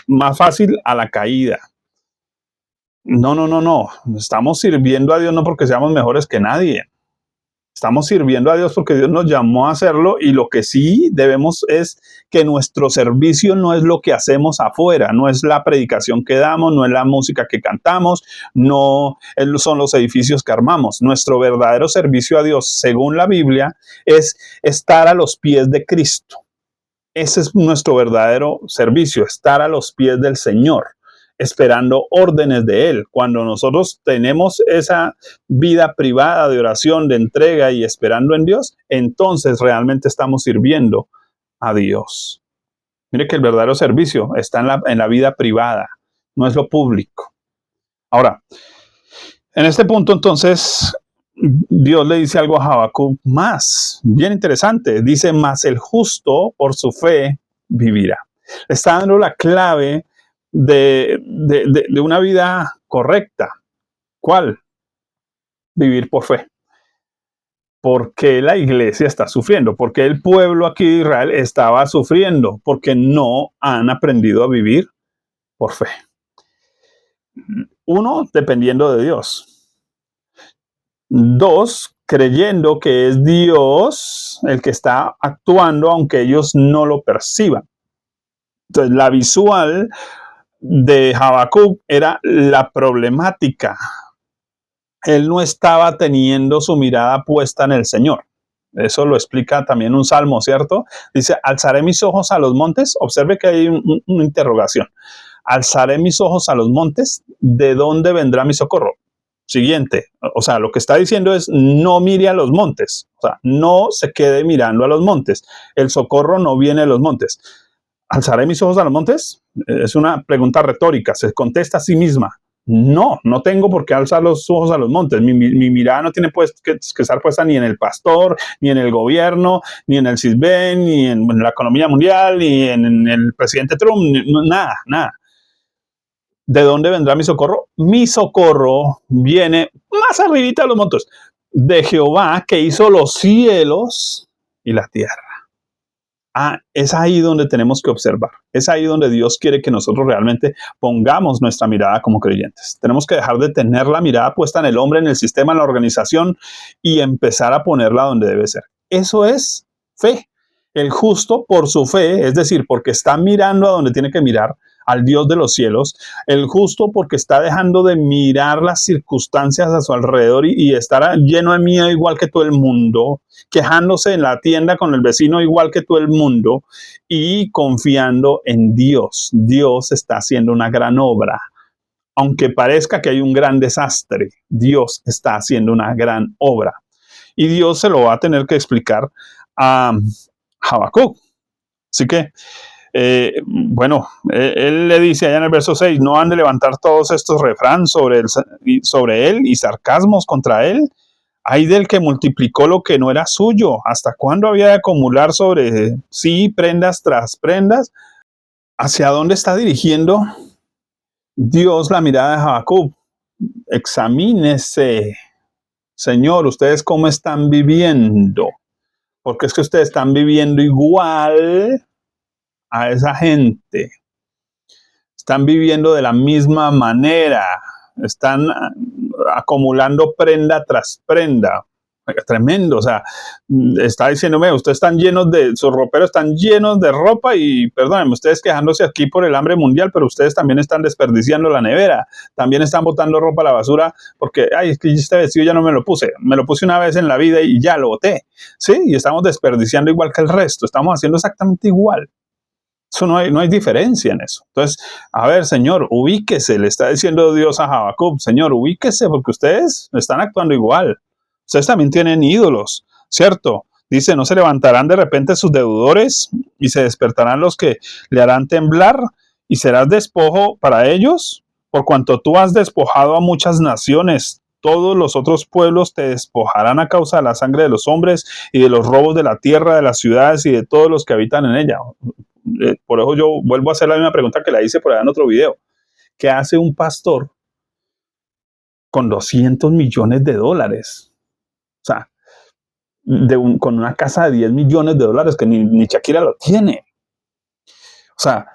[SPEAKER 1] más fácil a la caída. No. Estamos sirviendo a Dios no porque seamos mejores que nadie. Estamos sirviendo a Dios porque Dios nos llamó a hacerlo, y lo que sí debemos es que nuestro servicio no es lo que hacemos afuera, no es la predicación que damos, no es la música que cantamos, no son los edificios que armamos. Nuestro verdadero servicio a Dios, según la Biblia, es estar a los pies de Cristo. Ese es nuestro verdadero servicio, estar a los pies del Señor, esperando órdenes de Él. Cuando nosotros tenemos esa vida privada de oración, de entrega y esperando en Dios, entonces realmente estamos sirviendo a Dios. Mire que el verdadero servicio está en la vida privada, no es lo público. Ahora, en este punto entonces, Dios le dice algo a Habacuc más, bien interesante. Dice, mas el justo por su fe vivirá. Le está dando la clave de una vida correcta. ¿Cuál? Vivir por fe. ¿Por qué la iglesia está sufriendo? ¿Por qué el pueblo aquí de Israel estaba sufriendo? Porque no han aprendido a vivir por fe. Uno, dependiendo de Dios. Dos, creyendo que es Dios el que está actuando, aunque ellos no lo perciban. Entonces, la visual de Habacuc era la problemática él no estaba teniendo su mirada puesta en el Señor. Eso lo explica también un salmo, ¿cierto? Dice, alzaré mis ojos a los montes. Observe que hay una interrogación. Alzaré mis ojos a los montes, ¿de dónde vendrá mi socorro? Siguiente, o sea, lo que está diciendo es no mire a los montes, o sea, no se quede mirando a los montes. El socorro no viene de los montes. ¿Alzaré mis ojos a los montes? Es una pregunta retórica, se contesta a sí misma. No, no tengo por qué alzar los ojos a los montes. Mi mirada no tiene pues que estar puesta ni en el pastor, ni en el gobierno, ni en el CISBEN, ni en la economía mundial, ni en el presidente Trump, nada, nada. ¿De dónde vendrá mi socorro? Mi socorro viene más arribita de los montes, de Jehová que hizo los cielos y la tierra. Es ahí donde tenemos que observar. Es ahí donde Dios quiere que nosotros realmente pongamos nuestra mirada como creyentes. Tenemos que dejar de tener la mirada puesta en el hombre, en el sistema, en la organización y empezar a ponerla donde debe ser. Eso es fe. El justo por su fe, es decir, porque está mirando a donde tiene que mirar, al Dios de los cielos, el justo porque está dejando de mirar las circunstancias a su alrededor y estar lleno de miedo igual que todo el mundo, quejándose en la tienda con el vecino igual que todo el mundo y confiando en Dios. Dios está haciendo una gran obra. Aunque parezca que hay un gran desastre, Dios está haciendo una gran obra. Y Dios se lo va a tener que explicar a Habacuc. Así que él le dice allá en el verso 6, no han de levantar todos estos refranes sobre él y sarcasmos contra él. Hay del que multiplicó lo que no era suyo. ¿Hasta cuándo había de acumular sobre sí prendas tras prendas? ¿Hacia dónde está dirigiendo Dios la mirada de Habacuc? Examínese, Señor, ¿ustedes cómo están viviendo? Porque es que ustedes están viviendo igual a esa gente. Están viviendo de la misma manera. Están acumulando prenda tras prenda. Tremendo. O sea, está diciéndome, ustedes están llenos sus roperos están llenos de ropa y, perdónenme, ustedes quejándose aquí por el hambre mundial, pero ustedes también están desperdiciando la nevera. También están botando ropa a la basura porque, es que este vestido ya no me lo puse. Me lo puse una vez en la vida y ya lo boté. Sí, y estamos desperdiciando igual que el resto. Estamos haciendo exactamente igual. Eso no hay diferencia en eso. Entonces, a ver, Señor, ubíquese, le está diciendo Dios a Habacuc, Señor, ubíquese porque ustedes están actuando igual. Ustedes también tienen ídolos, ¿cierto? Dice, no se levantarán de repente sus deudores y se despertarán los que le harán temblar y serás despojo para ellos, por cuanto tú has despojado a muchas naciones. Todos los otros pueblos te despojarán a causa de la sangre de los hombres y de los robos de la tierra, de las ciudades y de todos los que habitan en ella. Por eso yo vuelvo a hacer la misma pregunta que la hice por allá en otro video. ¿Qué hace un pastor con $200 millones? O sea, con una casa de $10 millones que ni Shakira lo tiene. O sea,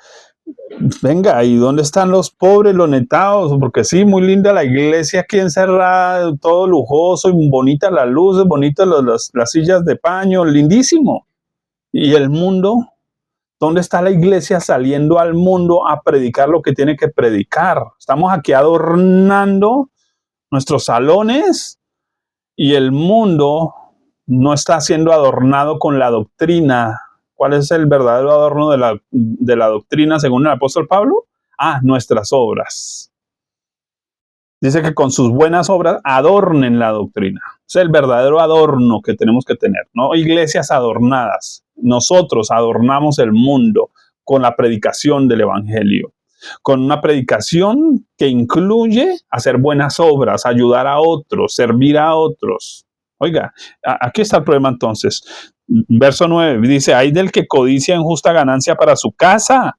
[SPEAKER 1] venga, ¿y dónde están los pobres, los netados? Porque sí, muy linda la iglesia aquí encerrada, todo lujoso y bonita las luces, bonitas las sillas de paño, lindísimo. ¿Y el mundo? ¿Dónde está la iglesia saliendo al mundo a predicar lo que tiene que predicar? Estamos aquí adornando nuestros salones y el mundo no está siendo adornado con la doctrina. ¿Cuál es el verdadero adorno de la doctrina según el apóstol Pablo? Nuestras obras. Dice que con sus buenas obras adornen la doctrina. Es el verdadero adorno que tenemos que tener, no iglesias adornadas. Nosotros adornamos el mundo con la predicación del evangelio, con una predicación que incluye hacer buenas obras, ayudar a otros, servir a otros. Oiga, aquí está el problema entonces. Verso 9 dice, hay del que codicia en justa ganancia para su casa,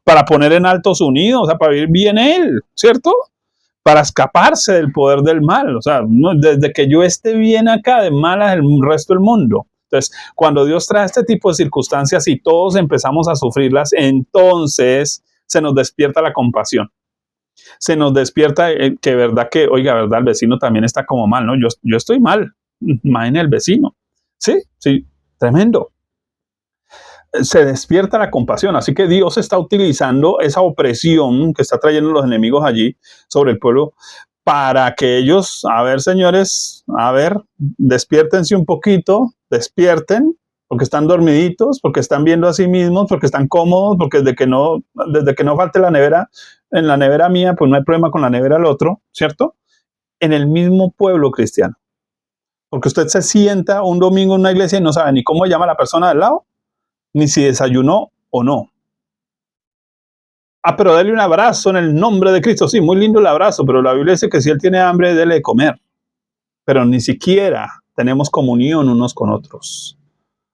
[SPEAKER 1] para poner en alto su nido, o sea, para vivir bien él, ¿cierto? Para escaparse del poder del mal. O sea, desde que yo esté bien acá, de malas el resto del mundo. Entonces, cuando Dios trae este tipo de circunstancias y todos empezamos a sufrirlas, entonces se nos despierta la compasión. Se nos despierta que verdad que, oiga, verdad, el vecino también está como mal, ¿no? Yo estoy mal, imagínate el vecino. Sí, tremendo. Se despierta la compasión. Así que Dios está utilizando esa opresión que está trayendo los enemigos allí sobre el pueblo para que ellos, a ver, señores, a ver, despiértense un poquito, despierten, porque están dormiditos, porque están viendo a sí mismos, porque están cómodos, porque desde que no falte la nevera, en la nevera mía, pues no hay problema con la nevera del otro, ¿cierto? En el mismo pueblo cristiano. Porque usted se sienta un domingo en una iglesia y no sabe ni cómo llama la persona del lado, ni si desayunó o no. Ah, pero dale un abrazo en el nombre de Cristo. Sí, muy lindo el abrazo, pero la Biblia dice que si él tiene hambre, dele de comer. Pero ni siquiera tenemos comunión unos con otros.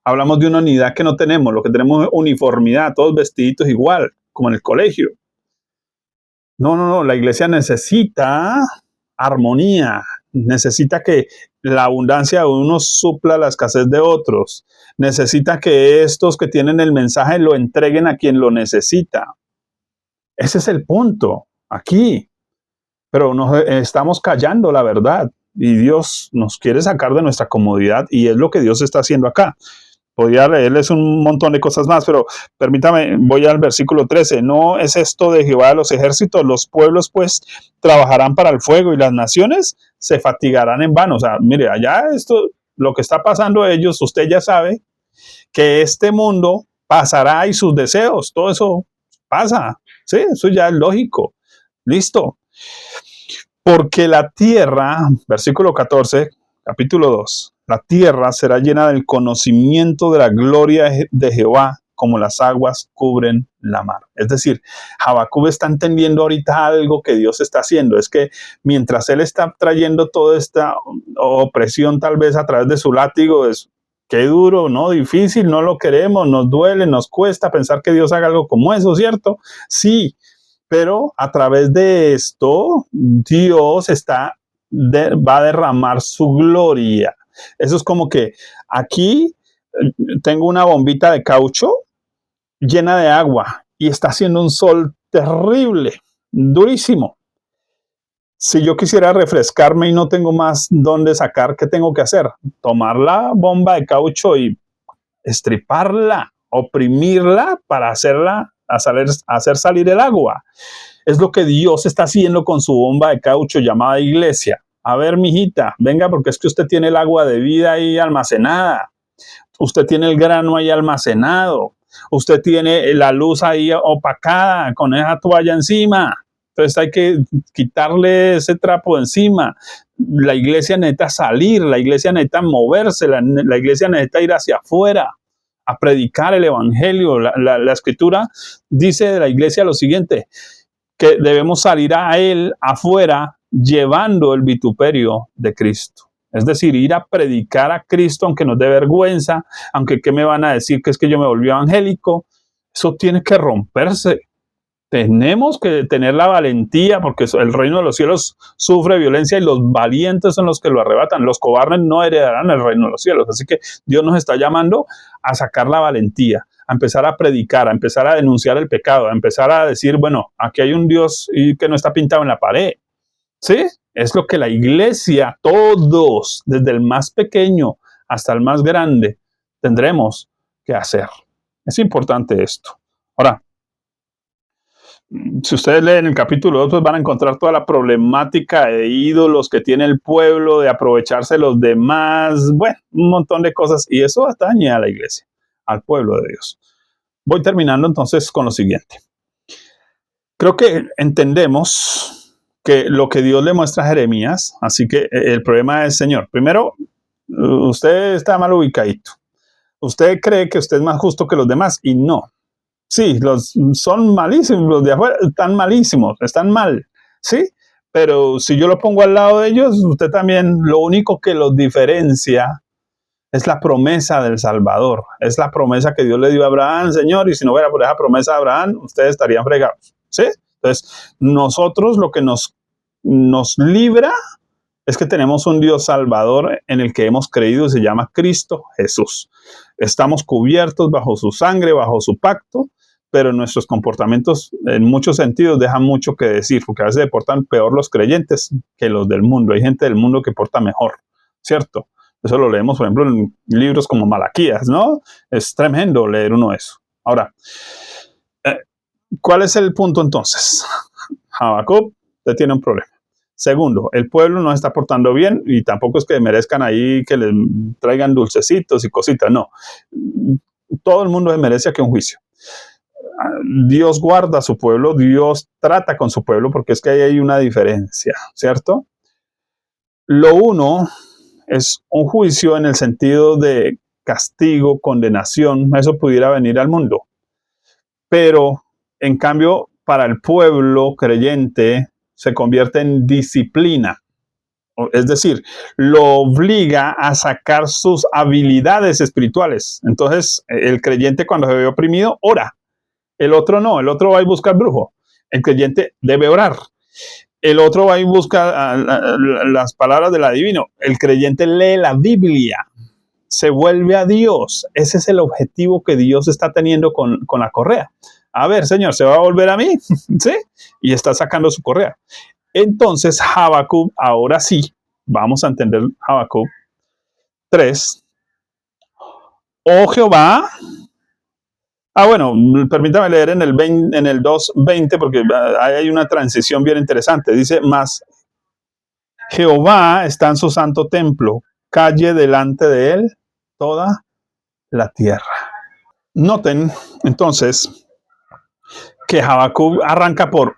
[SPEAKER 1] Hablamos de una unidad que no tenemos, lo que tenemos es uniformidad, todos vestiditos igual, como en el colegio. No, la iglesia necesita armonía, necesita que la abundancia de unos supla la escasez de otros, necesita que estos que tienen el mensaje lo entreguen a quien lo necesita. Ese es el punto aquí, pero nos estamos callando la verdad y Dios nos quiere sacar de nuestra comodidad y es lo que Dios está haciendo acá. Podría leerles un montón de cosas más, pero permítame, voy al versículo 13. No es esto de Jehová de los ejércitos, los pueblos pues trabajarán para el fuego y las naciones se fatigarán en vano. O sea, mire, allá esto, lo que está pasando a ellos, usted ya sabe que este mundo pasará y sus deseos, todo eso pasa. Sí, eso ya es lógico. Listo. Porque la tierra, versículo 14, capítulo 2, la tierra será llena del conocimiento de la gloria de Jehová, como las aguas cubren la mar. Es decir, Habacuc está entendiendo ahorita algo que Dios está haciendo. Es que mientras él está trayendo toda esta opresión tal vez a través de su látigo, es qué duro, ¿no? Difícil, no lo queremos, nos duele, nos cuesta pensar que Dios haga algo como eso, ¿cierto? Sí, pero a través de esto, Dios va a derramar su gloria. Eso es como que aquí tengo una bombita de caucho llena de agua y está haciendo un sol terrible, durísimo. Si yo quisiera refrescarme y no tengo más dónde sacar, ¿qué tengo que hacer? Tomar la bomba de caucho y estriparla, oprimirla para hacer salir el agua. Es lo que Dios está haciendo con su bomba de caucho llamada iglesia. A ver, mijita, venga, porque es que usted tiene el agua de vida ahí almacenada. Usted tiene el grano ahí almacenado. Usted tiene la luz ahí opacada con esa toalla encima. Entonces hay que quitarle ese trapo de encima. La iglesia necesita salir, la iglesia necesita moverse, la iglesia necesita ir hacia afuera a predicar el evangelio. La escritura dice de la iglesia lo siguiente, que debemos salir a él afuera llevando el vituperio de Cristo. Es decir, ir a predicar a Cristo aunque nos dé vergüenza, aunque qué me van a decir que es que yo me volví evangélico. Eso tiene que romperse. Tenemos que tener la valentía porque el reino de los cielos sufre violencia y los valientes son los que lo arrebatan. Los cobardes no heredarán el reino de los cielos. Así que Dios nos está llamando a sacar la valentía, a empezar a predicar, a empezar a denunciar el pecado, a empezar a decir, bueno, aquí hay un Dios que no está pintado en la pared. ¿Sí? Es lo que la iglesia, todos, desde el más pequeño hasta el más grande, tendremos que hacer. Es importante esto. Ahora, si ustedes leen el capítulo 2, pues van a encontrar toda la problemática de ídolos que tiene el pueblo, de aprovecharse de los demás, bueno, un montón de cosas. Y eso atañe a la iglesia, al pueblo de Dios. Voy terminando entonces con lo siguiente. Creo que entendemos que lo que Dios le muestra a Jeremías, así que el problema es, Señor, primero, usted está mal ubicadito. Usted cree que usted es más justo que los demás y no. Sí, son malísimos, los de afuera están malísimos, están mal, ¿sí? Pero si yo lo pongo al lado de ellos, usted también, lo único que los diferencia es la promesa del Salvador, es la promesa que Dios le dio a Abraham, Señor, y si no hubiera por esa promesa de Abraham, ustedes estarían fregados, ¿sí? Entonces, nosotros lo que nos libra es que tenemos un Dios Salvador en el que hemos creído y se llama Cristo Jesús. Estamos cubiertos bajo su sangre, bajo su pacto, pero nuestros comportamientos en muchos sentidos dejan mucho que decir, porque a veces se portan peor los creyentes que los del mundo. Hay gente del mundo que porta mejor, ¿cierto? Eso lo leemos, por ejemplo, en libros como Malaquías, ¿no? Es tremendo leer uno eso. Ahora, ¿cuál es el punto entonces? Habacuc, usted tiene un problema. Segundo, el pueblo no se está portando bien y tampoco es que merezcan ahí que les traigan dulcecitos y cositas, no. Todo el mundo merece aquí un juicio. Dios guarda a su pueblo, Dios trata con su pueblo, porque es que ahí hay una diferencia, ¿cierto? Lo uno es un juicio en el sentido de castigo, condenación, eso pudiera venir al mundo. Pero, en cambio, para el pueblo creyente se convierte en disciplina. Es decir, lo obliga a sacar sus habilidades espirituales. Entonces, el creyente cuando se ve oprimido, ora. El otro no, el otro va y busca al brujo. El creyente debe orar. El otro va y busca las palabras del adivino. El creyente lee la Biblia, se vuelve a Dios. Ese es el objetivo que Dios está teniendo con la correa. A ver, Señor, ¿se va a volver a mí? ¿Sí? Y está sacando su correa. Entonces, Habacuc, ahora sí, vamos a entender Habacuc 3. Oh Jehová. Bueno, permítame leer en el 2:20 porque ahí hay una transición bien interesante. Dice, más Jehová está en su santo templo, calle delante de él toda la tierra. Noten, entonces, que Habacuc arranca por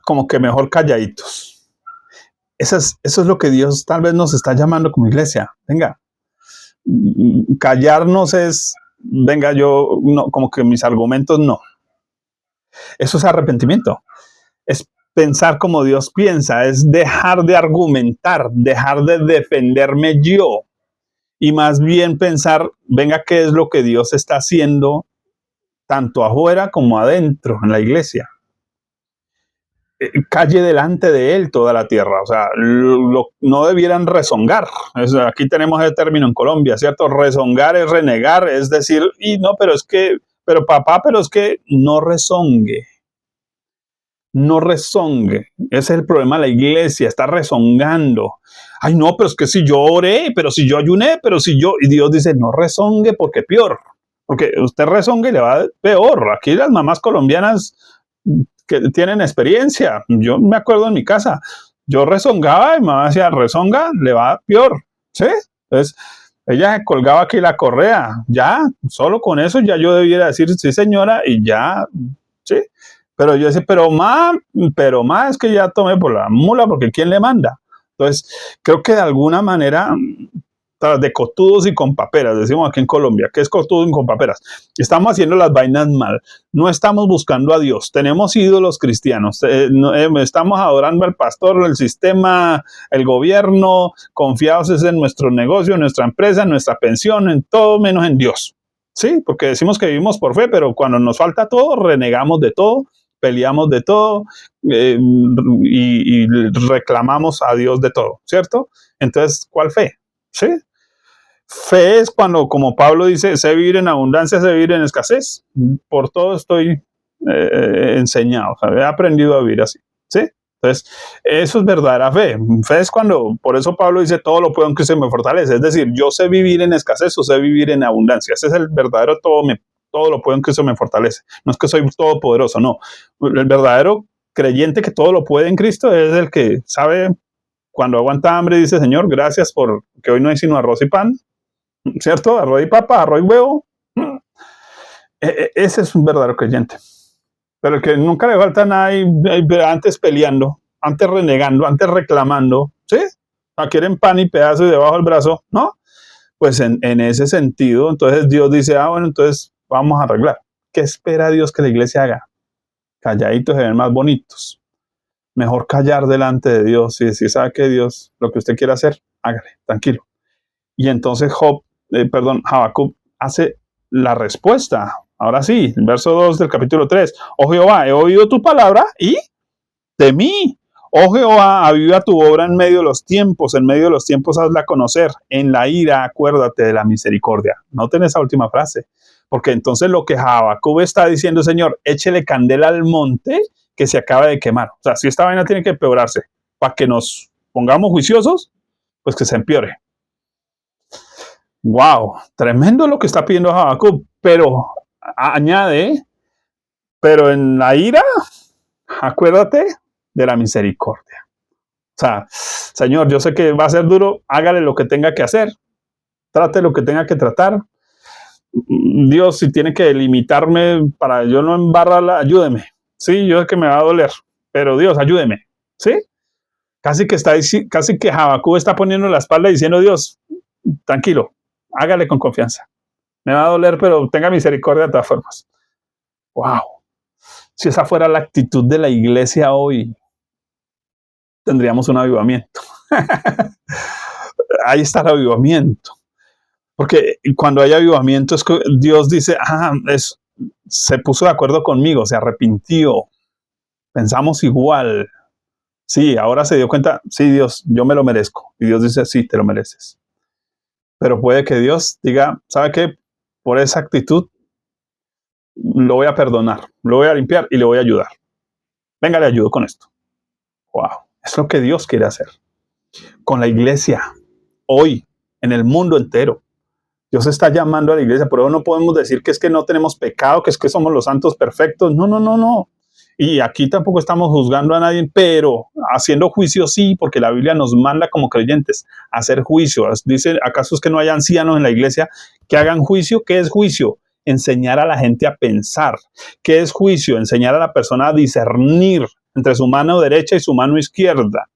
[SPEAKER 1] como que mejor calladitos. Eso es lo que Dios tal vez nos está llamando como iglesia. Venga, callarnos es, venga, yo, no, como que mis argumentos no. Eso es arrepentimiento. Es pensar como Dios piensa, es dejar de argumentar, dejar de defenderme yo y más bien pensar, venga, ¿qué es lo que Dios está haciendo tanto afuera como adentro en la iglesia? Calle delante de él toda la tierra, o sea, no debieran rezongar. Aquí tenemos el término en Colombia, ¿cierto? Rezongar es renegar, es decir, y no, pero es que no rezongue. No rezongue. Ese es el problema de la iglesia, está rezongando. Ay, no, pero es que si yo oré, pero si yo ayuné, pero si yo... Y Dios dice, no rezongue porque peor. Porque usted rezongue y le va peor. Aquí las mamás colombianas que tienen experiencia. Yo me acuerdo en mi casa, yo rezongaba y mi mamá decía, rezonga, le va peor. ¿Sí? Entonces, ella se colgaba aquí la correa. Ya, solo con eso ya yo debiera decir, sí señora, y ya, ¿sí? Pero yo decía, pero más es que ya tomé por la mula, porque ¿quién le manda? Entonces, creo que de alguna manera, tras de cotudos y con paperas, decimos aquí en Colombia, ¿qué es cotudo y con paperas? Estamos haciendo las vainas mal, no estamos buscando a Dios, tenemos ídolos cristianos, estamos adorando al pastor, el sistema, el gobierno, confiados en nuestro negocio, en nuestra empresa, en nuestra pensión, en todo menos en Dios. Sí, porque decimos que vivimos por fe, pero cuando nos falta todo, renegamos de todo, peleamos de todo y reclamamos a Dios de todo, ¿cierto? Entonces, ¿cuál fe? ¿Sí? Fe es cuando, como Pablo dice, sé vivir en abundancia, sé vivir en escasez. Por todo estoy enseñado, o sea, he aprendido a vivir así, ¿sí? Entonces, eso es verdadera fe. Fe es cuando, por eso Pablo dice, todo lo puedo en Cristo me fortalece. Es decir, yo sé vivir en escasez o sé vivir en abundancia. Ese es el verdadero todo lo puedo en Cristo me fortalece. No es que soy todopoderoso, no. El verdadero creyente que todo lo puede en Cristo es el que sabe cuando aguanta hambre y dice, Señor, gracias por que hoy no hay sino arroz y pan, ¿cierto? Arroz y papa, arroz y huevo. Ese es un verdadero creyente. Pero el que nunca le falta nada y antes peleando, antes renegando, antes reclamando, ¿sí? Quieren pan y pedazos debajo del brazo, ¿no? Pues en ese sentido, entonces Dios dice, bueno, entonces vamos a arreglar. ¿Qué espera Dios que la iglesia haga? Calladitos se ven más bonitos. Mejor callar delante de Dios y decir, ¿sabe qué, Dios? Lo que usted quiera hacer, hágale, tranquilo. Y entonces Habacuc hace la respuesta. Ahora sí, el verso 2 del capítulo 3. Oh Jehová, he oído tu palabra y temí. Oh Jehová, aviva tu obra en medio de los tiempos hazla conocer. En la ira, acuérdate de la misericordia. Noten esa última frase, porque entonces lo que Habacuc está diciendo, Señor, échele candela al monte que se acaba de quemar. O sea, si esta vaina tiene que empeorarse para que nos pongamos juiciosos, pues que se empeore. Wow, tremendo lo que está pidiendo Habacuc, pero añade, pero en la ira, acuérdate de la misericordia. O sea, Señor, yo sé que va a ser duro, hágale lo que tenga que hacer, trate lo que tenga que tratar. Dios, si tiene que limitarme para yo no embarrarla, ayúdeme. Sí, yo sé que me va a doler, pero Dios, ayúdeme. ¿Sí? Casi que Habacuc está poniendo la espalda diciendo, Dios, tranquilo, hágale con confianza. Me va a doler, pero tenga misericordia de todas formas. Wow. Si esa fuera la actitud de la iglesia hoy, tendríamos un avivamiento. Ahí está el avivamiento. Porque cuando hay avivamiento es que Dios dice, se puso de acuerdo conmigo, se arrepintió, pensamos igual. Sí, ahora se dio cuenta, sí, Dios, yo me lo merezco. Y Dios dice, sí, te lo mereces. Pero puede que Dios diga, ¿sabe qué? Por esa actitud lo voy a perdonar, lo voy a limpiar y le voy a ayudar. Venga, le ayudo con esto. Wow, es lo que Dios quiere hacer con la iglesia hoy, en el mundo entero. Dios está llamando a la iglesia, pero no podemos decir que es que no tenemos pecado, que es que somos los santos perfectos. No, no, no, no. Y aquí tampoco estamos juzgando a nadie, pero haciendo juicio sí, porque la Biblia nos manda como creyentes a hacer juicio. Dice, ¿acaso es que no hay ancianos en la iglesia que hagan juicio? ¿Qué es juicio? Enseñar a la gente a pensar. ¿Qué es juicio? Enseñar a la persona a discernir entre su mano derecha y su mano izquierda.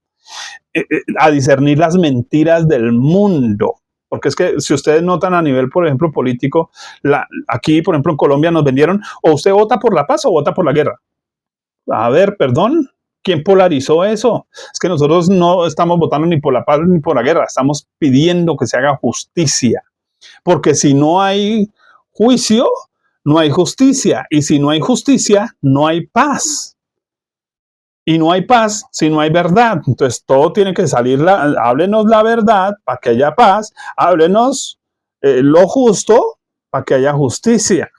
[SPEAKER 1] A discernir las mentiras del mundo. Porque es que si ustedes notan a nivel, por ejemplo, político, aquí, por ejemplo, en Colombia nos vendieron, o usted vota por la paz o vota por la guerra. A ver, perdón, ¿quién polarizó eso? Es que nosotros no estamos votando ni por la paz ni por la guerra, estamos pidiendo que se haga justicia. Porque si no hay juicio, no hay justicia. Y si no hay justicia, no hay paz. Y no hay paz si no hay verdad. Entonces todo tiene que salir, háblenos la verdad para que haya paz, háblenos lo justo para que haya justicia.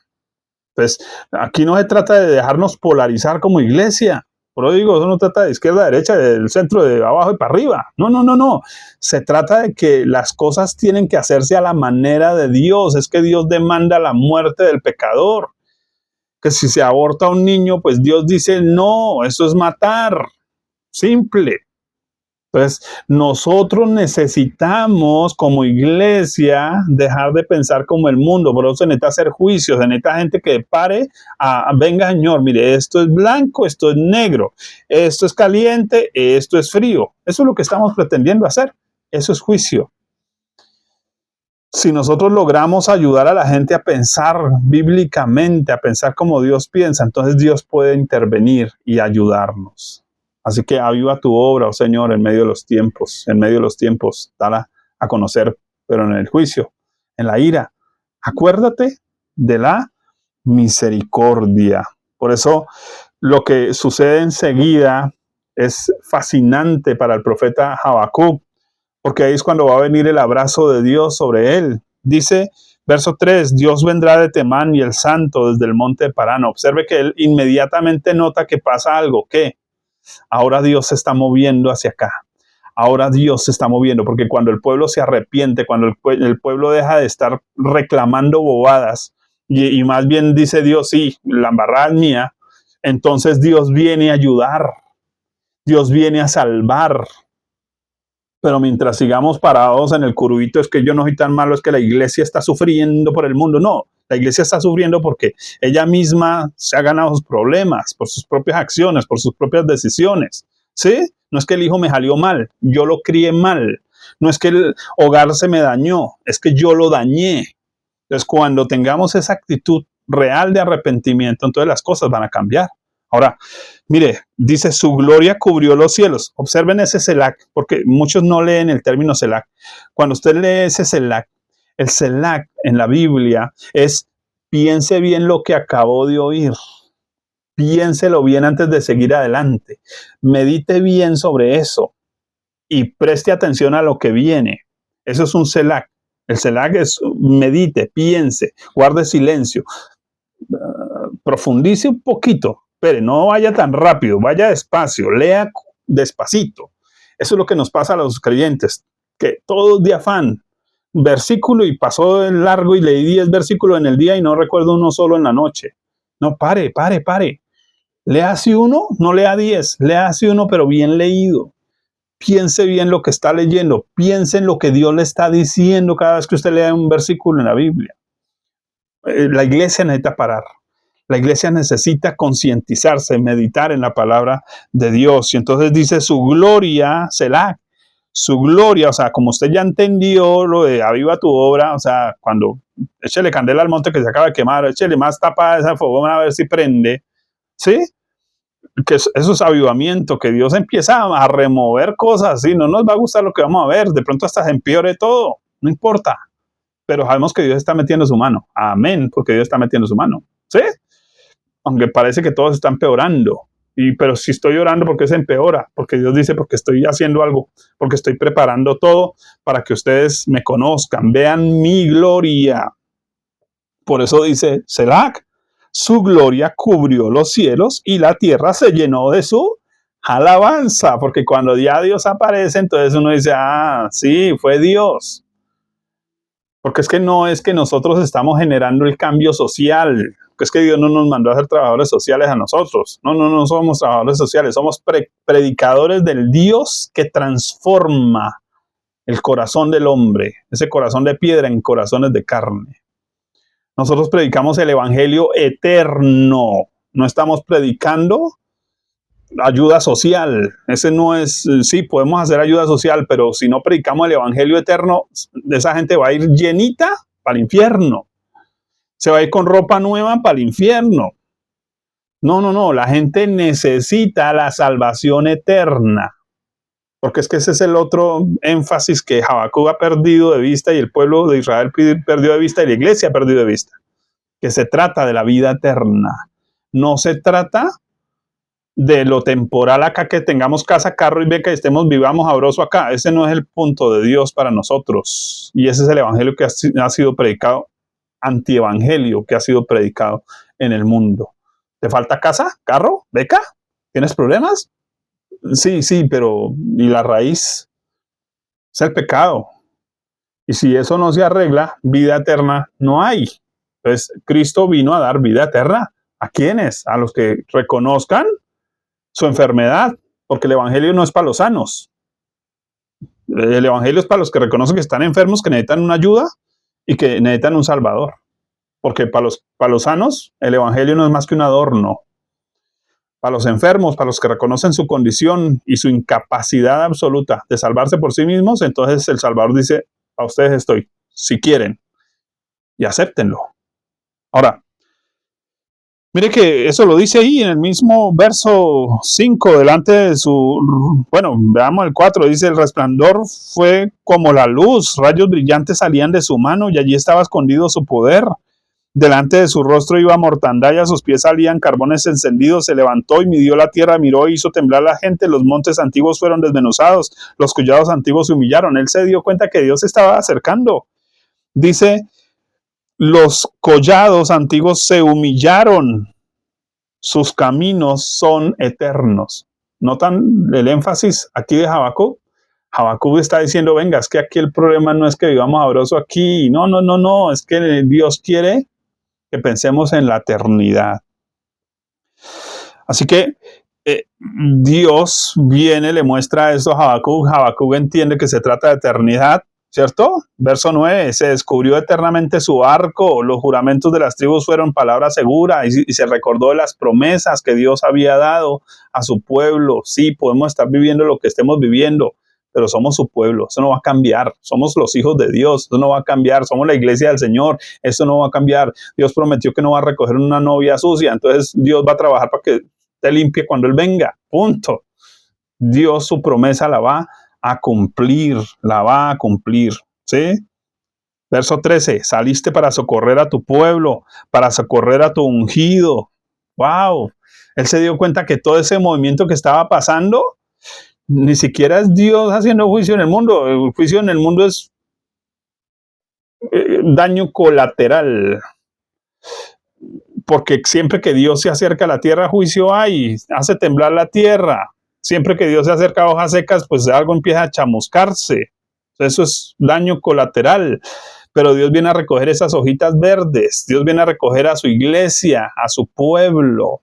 [SPEAKER 1] Entonces aquí no se trata de dejarnos polarizar como iglesia. Por eso digo, eso no trata de izquierda, derecha, del centro, de abajo y para arriba. No, no, no, no. Se trata de que las cosas tienen que hacerse a la manera de Dios. Es que Dios demanda la muerte del pecador. Que si se aborta a un niño, pues Dios dice, no, eso es matar, simple. Entonces, nosotros necesitamos como iglesia dejar de pensar como el mundo, por eso se necesita hacer juicios, se necesita gente que pare venga Señor, mire, esto es blanco, esto es negro, esto es caliente, esto es frío. Eso es lo que estamos pretendiendo hacer, eso es juicio. Si nosotros logramos ayudar a la gente a pensar bíblicamente, a pensar como Dios piensa, entonces Dios puede intervenir y ayudarnos. Así que aviva tu obra, oh Señor, en medio de los tiempos, dala a conocer, pero en el juicio, en la ira. Acuérdate de la misericordia. Por eso lo que sucede enseguida es fascinante para el profeta Habacuc, porque ahí es cuando va a venir el abrazo de Dios sobre él. Dice, verso 3, Dios vendrá de Temán y el santo desde el monte de Parán. Observe que él inmediatamente nota que pasa algo, que ahora Dios se está moviendo hacia acá. Ahora Dios se está moviendo, porque cuando el pueblo se arrepiente, cuando el pueblo deja de estar reclamando bobadas, y más bien dice Dios, sí, la embarrada es mía, entonces Dios viene a ayudar, Dios viene a salvar. Pero mientras sigamos parados en el curubito, es que yo no soy tan malo, es que la iglesia está sufriendo por el mundo. No, la iglesia está sufriendo porque ella misma se ha ganado sus problemas, por sus propias acciones, por sus propias decisiones. ¿Sí? No es que el hijo me salió mal, yo lo crié mal. No es que el hogar se me dañó, es que yo lo dañé. Entonces, cuando tengamos esa actitud real de arrepentimiento, entonces las cosas van a cambiar. Ahora, mire, dice, su gloria cubrió los cielos. Observen ese Selac, porque muchos no leen el término Selac. Cuando usted lee ese Selac, el Selac en la Biblia es, piense bien lo que acabó de oír. Piénselo bien antes de seguir adelante. Medite bien sobre eso y preste atención a lo que viene. Eso es un Selac. El Selac es medite, piense, guarde silencio, profundice un poquito. Espere, no vaya tan rápido, vaya despacio, lea despacito. Eso es lo que nos pasa a los creyentes, que todos de afán, versículo y pasó en largo y leí 10 versículos en el día y no recuerdo uno solo en la noche. No, pare. Lea así uno, no lea 10, lea así uno, pero bien leído. piense bien lo que está leyendo, piense en lo que Dios le está diciendo cada vez que usted lea un versículo en la Biblia. La iglesia necesita parar. La iglesia necesita concientizarse, meditar en la palabra de Dios. Y entonces dice su gloria, Selah, su gloria, o sea, como usted ya entendió lo de aviva tu obra, o sea, cuando échele candela al monte que se acaba de quemar, échele más tapa a esa fogón a ver si prende, ¿sí? Que eso es avivamiento, que Dios empieza a remover cosas, ¿sí? No nos va a gustar lo que vamos a ver, de pronto hasta se empeore todo, no importa, pero sabemos que Dios está metiendo su mano, amén, porque Dios está metiendo su mano, ¿sí? Aunque parece que todos están empeorando. Pero si estoy orando, ¿por qué se empeora? Porque Dios dice, porque estoy haciendo algo, porque estoy preparando todo para que ustedes me conozcan, vean mi gloria. Por eso dice Selah, su gloria cubrió los cielos y la tierra se llenó de su alabanza. Porque cuando ya Dios aparece, entonces uno dice, ah, sí, fue Dios. Porque es que no es que nosotros estamos generando el cambio social, que es que Dios no nos mandó a ser trabajadores sociales a nosotros. No somos trabajadores sociales, somos predicadores del Dios que transforma el corazón del hombre, ese corazón de piedra en corazones de carne. Nosotros predicamos el evangelio eterno, no estamos predicando ayuda social. Ese no es, sí, podemos hacer ayuda social, pero si no predicamos el evangelio eterno, esa gente va a ir llenita para el infierno. Se va a ir con ropa nueva para el infierno. No, la gente necesita la salvación eterna. Porque es que ese es el otro énfasis que Habacuc ha perdido de vista y el pueblo de Israel perdió de vista y la iglesia ha perdido de vista. Que se trata de la vida eterna. No se trata de lo temporal acá, que tengamos casa, carro y beca y vivamos sabroso acá. Ese no es el punto de Dios para nosotros. Y ese es el evangelio que ha sido predicado, antievangelio que ha sido predicado en el mundo. ¿Te falta casa, carro, beca? ¿Tienes problemas? Sí, pero ¿y la raíz? Es el pecado. Y si eso no se arregla, vida eterna no hay. Entonces, Cristo vino a dar vida eterna. ¿A quiénes? A los que reconozcan su enfermedad, porque el evangelio no es para los sanos. El evangelio es para los que reconocen que están enfermos, que necesitan una ayuda y que necesitan un salvador. Porque para los sanos, el evangelio no es más que un adorno. Para los enfermos, para los que reconocen su condición y su incapacidad absoluta de salvarse por sí mismos, entonces el Salvador dice, a ustedes estoy, si quieren, y acéptenlo. Ahora, mire que eso lo dice ahí en el mismo verso 5, delante de veamos el 4, dice, el resplandor fue como la luz, rayos brillantes salían de su mano y allí estaba escondido su poder. Delante de su rostro iba mortandad y a sus pies salían carbones encendidos. Se levantó y midió la tierra, miró e hizo temblar la gente. Los montes antiguos fueron desmenuzados, los collados antiguos se humillaron. Él se dio cuenta que Dios se estaba acercando. Dice, los collados antiguos se humillaron. Sus caminos son eternos. ¿Notan el énfasis aquí de Habacuc? Habacuc está diciendo, venga, es que aquí el problema no es que vivamos sabroso aquí. No, es que Dios quiere que pensemos en la eternidad. Así que Dios viene, le muestra esto a Habacuc. Habacuc entiende que se trata de eternidad, ¿cierto? Verso 9, se descubrió eternamente su arco, los juramentos de las tribus fueron palabra segura y se recordó de las promesas que Dios había dado a su pueblo. Sí, podemos estar viviendo lo que estemos viviendo, pero somos su pueblo, eso no va a cambiar, somos los hijos de Dios, eso no va a cambiar, somos la iglesia del Señor, eso no va a cambiar. Dios prometió que no va a recoger una novia sucia, entonces Dios va a trabajar para que te limpie cuando Él venga, punto. Dios su promesa la va a cumplir, ¿sí? Verso 13, saliste para socorrer a tu pueblo, para socorrer a tu ungido. ¡Wow! Él se dio cuenta que todo ese movimiento que estaba pasando, ni siquiera es Dios haciendo juicio en el mundo. El juicio en el mundo es daño colateral. Porque siempre que Dios se acerca a la tierra, juicio hay, hace temblar la tierra. Siempre que Dios se acerca a hojas secas, pues algo empieza a chamuscarse. Eso es daño colateral. Pero Dios viene a recoger esas hojitas verdes. Dios viene a recoger a su iglesia, a su pueblo.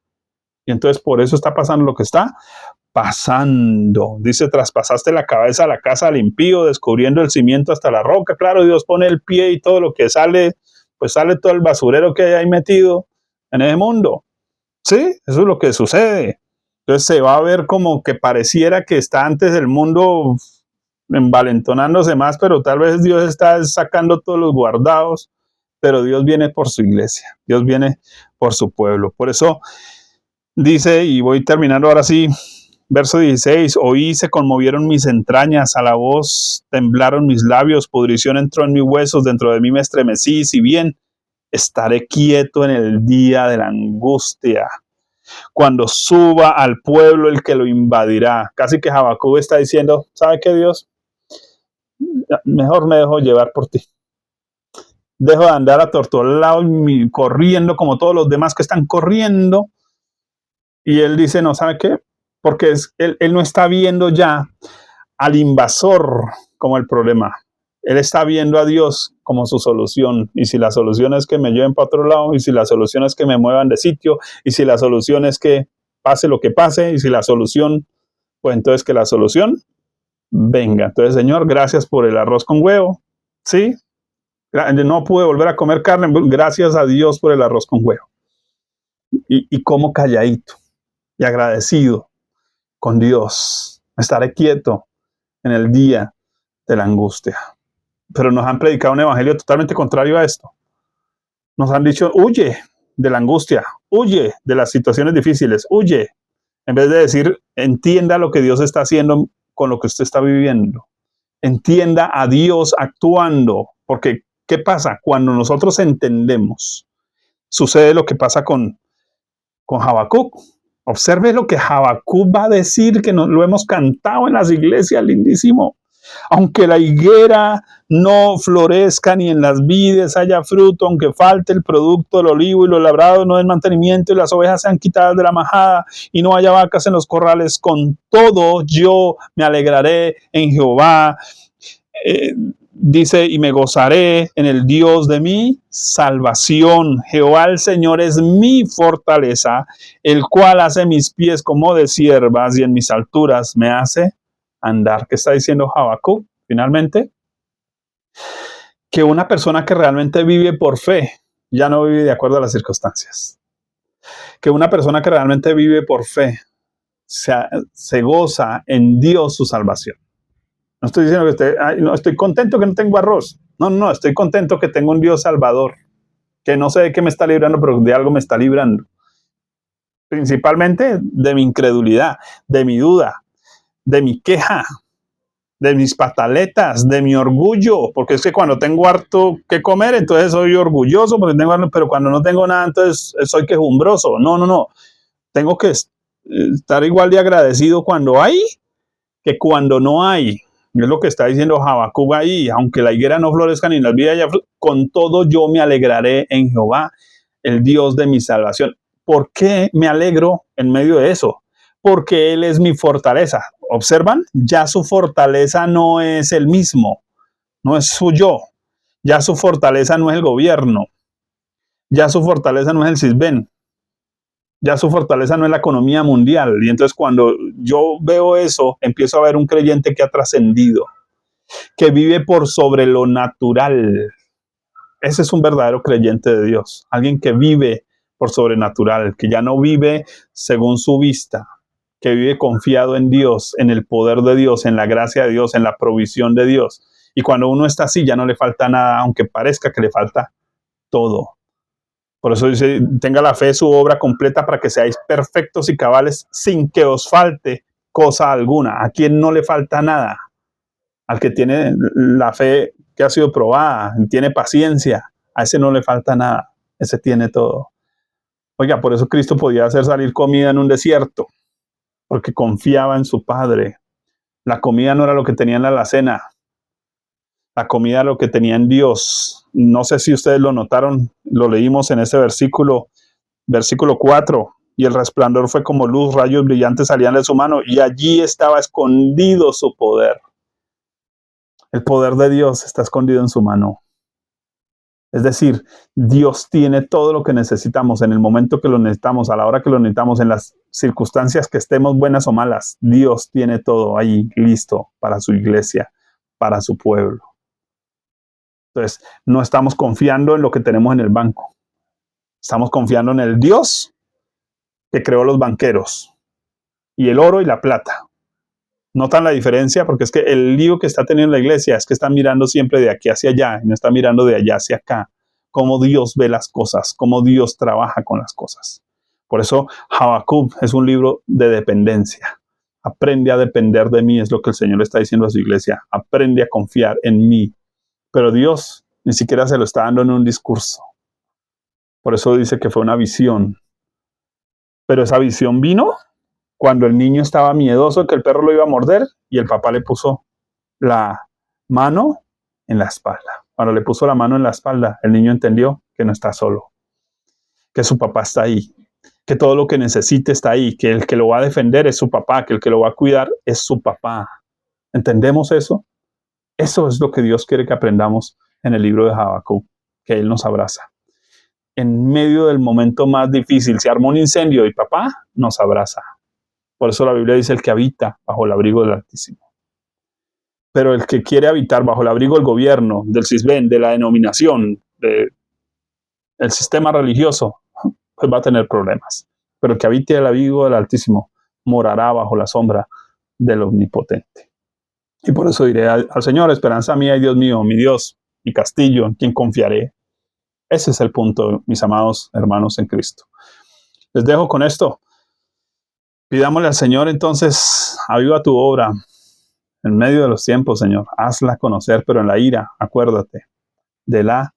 [SPEAKER 1] Y entonces por eso está pasando lo que está traspasando. Dice, traspasaste la cabeza a la casa del impío, descubriendo el cimiento hasta la roca. Claro, Dios pone el pie y todo lo que sale, pues sale todo el basurero que hay ahí metido en ese mundo. Sí, eso es lo que sucede. Entonces se va a ver como que pareciera que está antes del mundo envalentonándose más, pero tal vez Dios está sacando todos los guardados, pero Dios viene por su iglesia, Dios viene por su pueblo. Por eso dice, y voy terminando ahora sí, verso 16, oí, se conmovieron mis entrañas, a la voz temblaron mis labios, pudrición entró en mis huesos, dentro de mí me estremecí, si bien estaré quieto en el día de la angustia, cuando suba al pueblo el que lo invadirá. Casi que Habacuc está diciendo, ¿sabe qué, Dios? Mejor me dejo llevar por ti. Dejo de andar atortolado y corriendo como todos los demás que están corriendo. Y él dice, no, ¿sabe qué? Porque él no está viendo ya al invasor como el problema. Él está viendo a Dios como su solución. Y si la solución es que me lleven para otro lado, y si la solución es que me muevan de sitio, y si la solución es que pase lo que pase, y si la solución, pues entonces que la solución venga. Entonces, Señor, gracias por el arroz con huevo. ¿Sí? No pude volver a comer carne. Gracias a Dios por el arroz con huevo. Y como calladito y agradecido con Dios. Estaré quieto en el día de la angustia. Pero nos han predicado un evangelio totalmente contrario a esto. Nos han dicho, huye de la angustia, huye de las situaciones difíciles, huye. En vez de decir, entienda lo que Dios está haciendo con lo que usted está viviendo. Entienda a Dios actuando. Porque, ¿qué pasa? Cuando nosotros entendemos, sucede lo que pasa con Habacuc. Observe lo que Habacuc va a decir, que nos lo hemos cantado en las iglesias, lindísimo. Aunque la higuera no florezca ni en las vides haya fruto, aunque falte el producto del olivo y los labrados no den mantenimiento y las ovejas sean quitadas de la majada y no haya vacas en los corrales, con todo yo me alegraré en Jehová. Dice, y me gozaré en el Dios de mi salvación. Jehová el Señor es mi fortaleza, el cual hace mis pies como de ciervas y en mis alturas me hace andar. ¿Qué está diciendo Habacuc? Finalmente, que una persona que realmente vive por fe ya no vive de acuerdo a las circunstancias. Que una persona que realmente vive por fe se goza en Dios su salvación. No estoy diciendo que no estoy contento que no tengo arroz. No, estoy contento que tengo un Dios salvador, que no sé de qué me está librando, pero de algo me está librando. Principalmente de mi incredulidad, de mi duda, de mi queja, de mis pataletas, de mi orgullo, porque es que cuando tengo harto que comer, entonces soy orgulloso, porque pero cuando no tengo nada, entonces soy quejumbroso. No. Tengo que estar igual de agradecido cuando hay que cuando no hay. Es lo que está diciendo Habacuc ahí. Aunque la higuera no florezca ni en las vidas, con todo yo me alegraré en Jehová, el Dios de mi salvación. ¿Por qué me alegro en medio de eso? Porque Él es mi fortaleza. ¿Observan? Ya su fortaleza no es el mismo, no es su yo. Ya su fortaleza no es el gobierno. Ya su fortaleza no es el CISBEN. Ya su fortaleza no es la economía mundial. Y entonces cuando yo veo eso, empiezo a ver un creyente que ha trascendido, que vive por sobre lo natural. Ese es un verdadero creyente de Dios. Alguien que vive por sobrenatural, que ya no vive según su vista, que vive confiado en Dios, en el poder de Dios, en la gracia de Dios, en la provisión de Dios. Y cuando uno está así, ya no le falta nada, aunque parezca que le falta todo. Por eso dice, tenga la fe de su obra completa para que seáis perfectos y cabales sin que os falte cosa alguna. ¿A quien no le falta nada? Al que tiene la fe que ha sido probada, tiene paciencia, a ese no le falta nada, ese tiene todo. Oiga, por eso Cristo podía hacer salir comida en un desierto, porque confiaba en su Padre. La comida no era lo que tenía en la alacena, la comida era lo que tenía en Dios. No sé si ustedes lo notaron, lo leímos en ese versículo 4, y el resplandor fue como luz, rayos brillantes salían de su mano, y allí estaba escondido su poder. El poder de Dios está escondido en su mano. Es decir, Dios tiene todo lo que necesitamos en el momento que lo necesitamos, a la hora que lo necesitamos, en las circunstancias que estemos buenas o malas. Dios tiene todo ahí listo para su iglesia, para su pueblo. Entonces, no estamos confiando en lo que tenemos en el banco. Estamos confiando en el Dios que creó los banqueros y el oro y la plata. ¿Notan la diferencia? Porque es que el lío que está teniendo la iglesia es que está mirando siempre de aquí hacia allá y no está mirando de allá hacia acá. Cómo Dios ve las cosas, cómo Dios trabaja con las cosas. Por eso Habacuc es un libro de dependencia. Aprende a depender de mí, es lo que el Señor le está diciendo a su iglesia. Aprende a confiar en mí. Pero Dios ni siquiera se lo está dando en un discurso. Por eso dice que fue una visión. Pero esa visión vino cuando el niño estaba miedoso que el perro lo iba a morder y el papá le puso la mano en la espalda. Cuando le puso la mano en la espalda, el niño entendió que no está solo, que su papá está ahí, que todo lo que necesite está ahí, que el que lo va a defender es su papá, que el que lo va a cuidar es su papá. ¿Entendemos eso? Eso es lo que Dios quiere que aprendamos en el libro de Habacuc, que Él nos abraza. En medio del momento más difícil, se armó un incendio y papá nos abraza. Por eso la Biblia dice el que habita bajo el abrigo del Altísimo. Pero el que quiere habitar bajo el abrigo del gobierno, del CISBEN, de la denominación, del sistema religioso, pues va a tener problemas. Pero el que habite el abrigo del Altísimo morará bajo la sombra del Omnipotente. Y por eso diré al Señor, esperanza mía y Dios mío, mi Dios, mi castillo, en quien confiaré. Ese es el punto, mis amados hermanos en Cristo. Les dejo con esto. Pidámosle al Señor entonces, aviva tu obra en medio de los tiempos, Señor. Hazla conocer, pero en la ira, acuérdate de la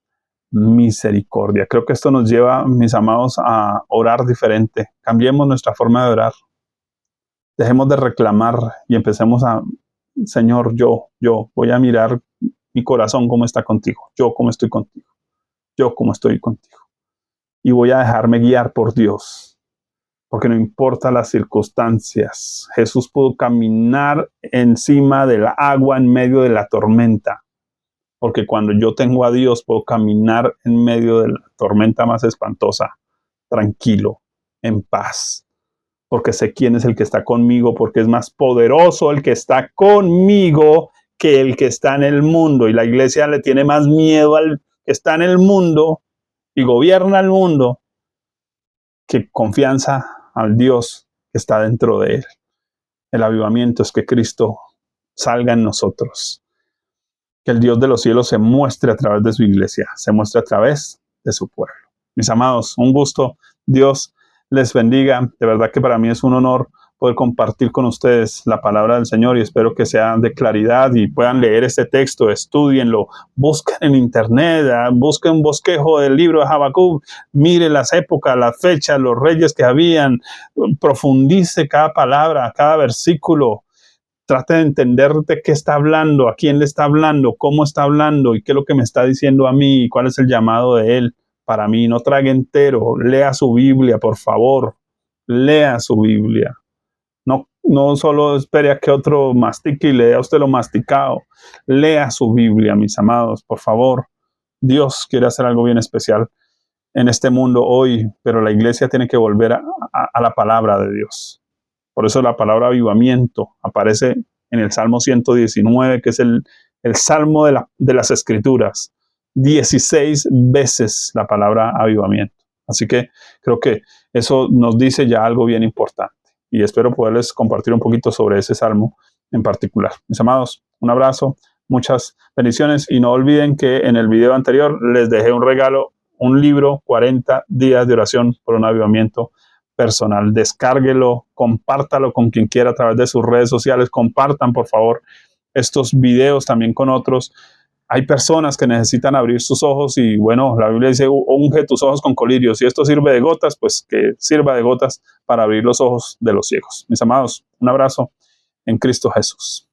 [SPEAKER 1] misericordia. Creo que esto nos lleva, mis amados, a orar diferente. Cambiemos nuestra forma de orar. Dejemos de reclamar y empecemos a, Señor, yo voy a mirar mi corazón cómo está contigo. Yo cómo estoy contigo. Yo cómo estoy contigo. Y voy a dejarme guiar por Dios. Porque no importa las circunstancias. Jesús pudo caminar encima del agua en medio de la tormenta. Porque cuando yo tengo a Dios, puedo caminar en medio de la tormenta más espantosa, tranquilo, en paz. Porque sé quién es el que está conmigo, porque es más poderoso el que está conmigo que el que está en el mundo. Y la iglesia le tiene más miedo al que está en el mundo y gobierna el mundo que confianza al Dios que está dentro de él. El avivamiento es que Cristo salga en nosotros. Que el Dios de los cielos se muestre a través de su iglesia, se muestre a través de su pueblo. Mis amados, un gusto. Dios les bendiga. De verdad que para mí es un honor poder compartir con ustedes la palabra del Señor y espero que sea de claridad y puedan leer este texto, estudienlo, busquen en internet, busquen un bosquejo del libro de Habacuc, miren las épocas, las fechas, los reyes que habían, profundice cada palabra, cada versículo, trate de entender de qué está hablando, a quién le está hablando, cómo está hablando y qué es lo que me está diciendo a mí y cuál es el llamado de él para mí. No trague entero, lea su Biblia, por favor, lea su Biblia. No solo espere a que otro mastique y lea usted lo masticado. Lea su Biblia, mis amados, por favor. Dios quiere hacer algo bien especial en este mundo hoy, pero la iglesia tiene que volver a la palabra de Dios. Por eso la palabra avivamiento aparece en el Salmo 119, que es el Salmo de las Escrituras. 16 veces la palabra avivamiento. Así que creo que eso nos dice ya algo bien importante. Y espero poderles compartir un poquito sobre ese salmo en particular. Mis amados, un abrazo, muchas bendiciones y no olviden que en el video anterior les dejé un regalo, un libro, 40 días de oración por un avivamiento personal. Descárguelo, compártalo con quien quiera a través de sus redes sociales. Compartan, por favor, estos videos también con otros. Hay personas que necesitan abrir sus ojos y bueno, la Biblia dice, unge tus ojos con colirio. Si esto sirve de gotas, pues que sirva de gotas para abrir los ojos de los ciegos. Mis amados, un abrazo en Cristo Jesús.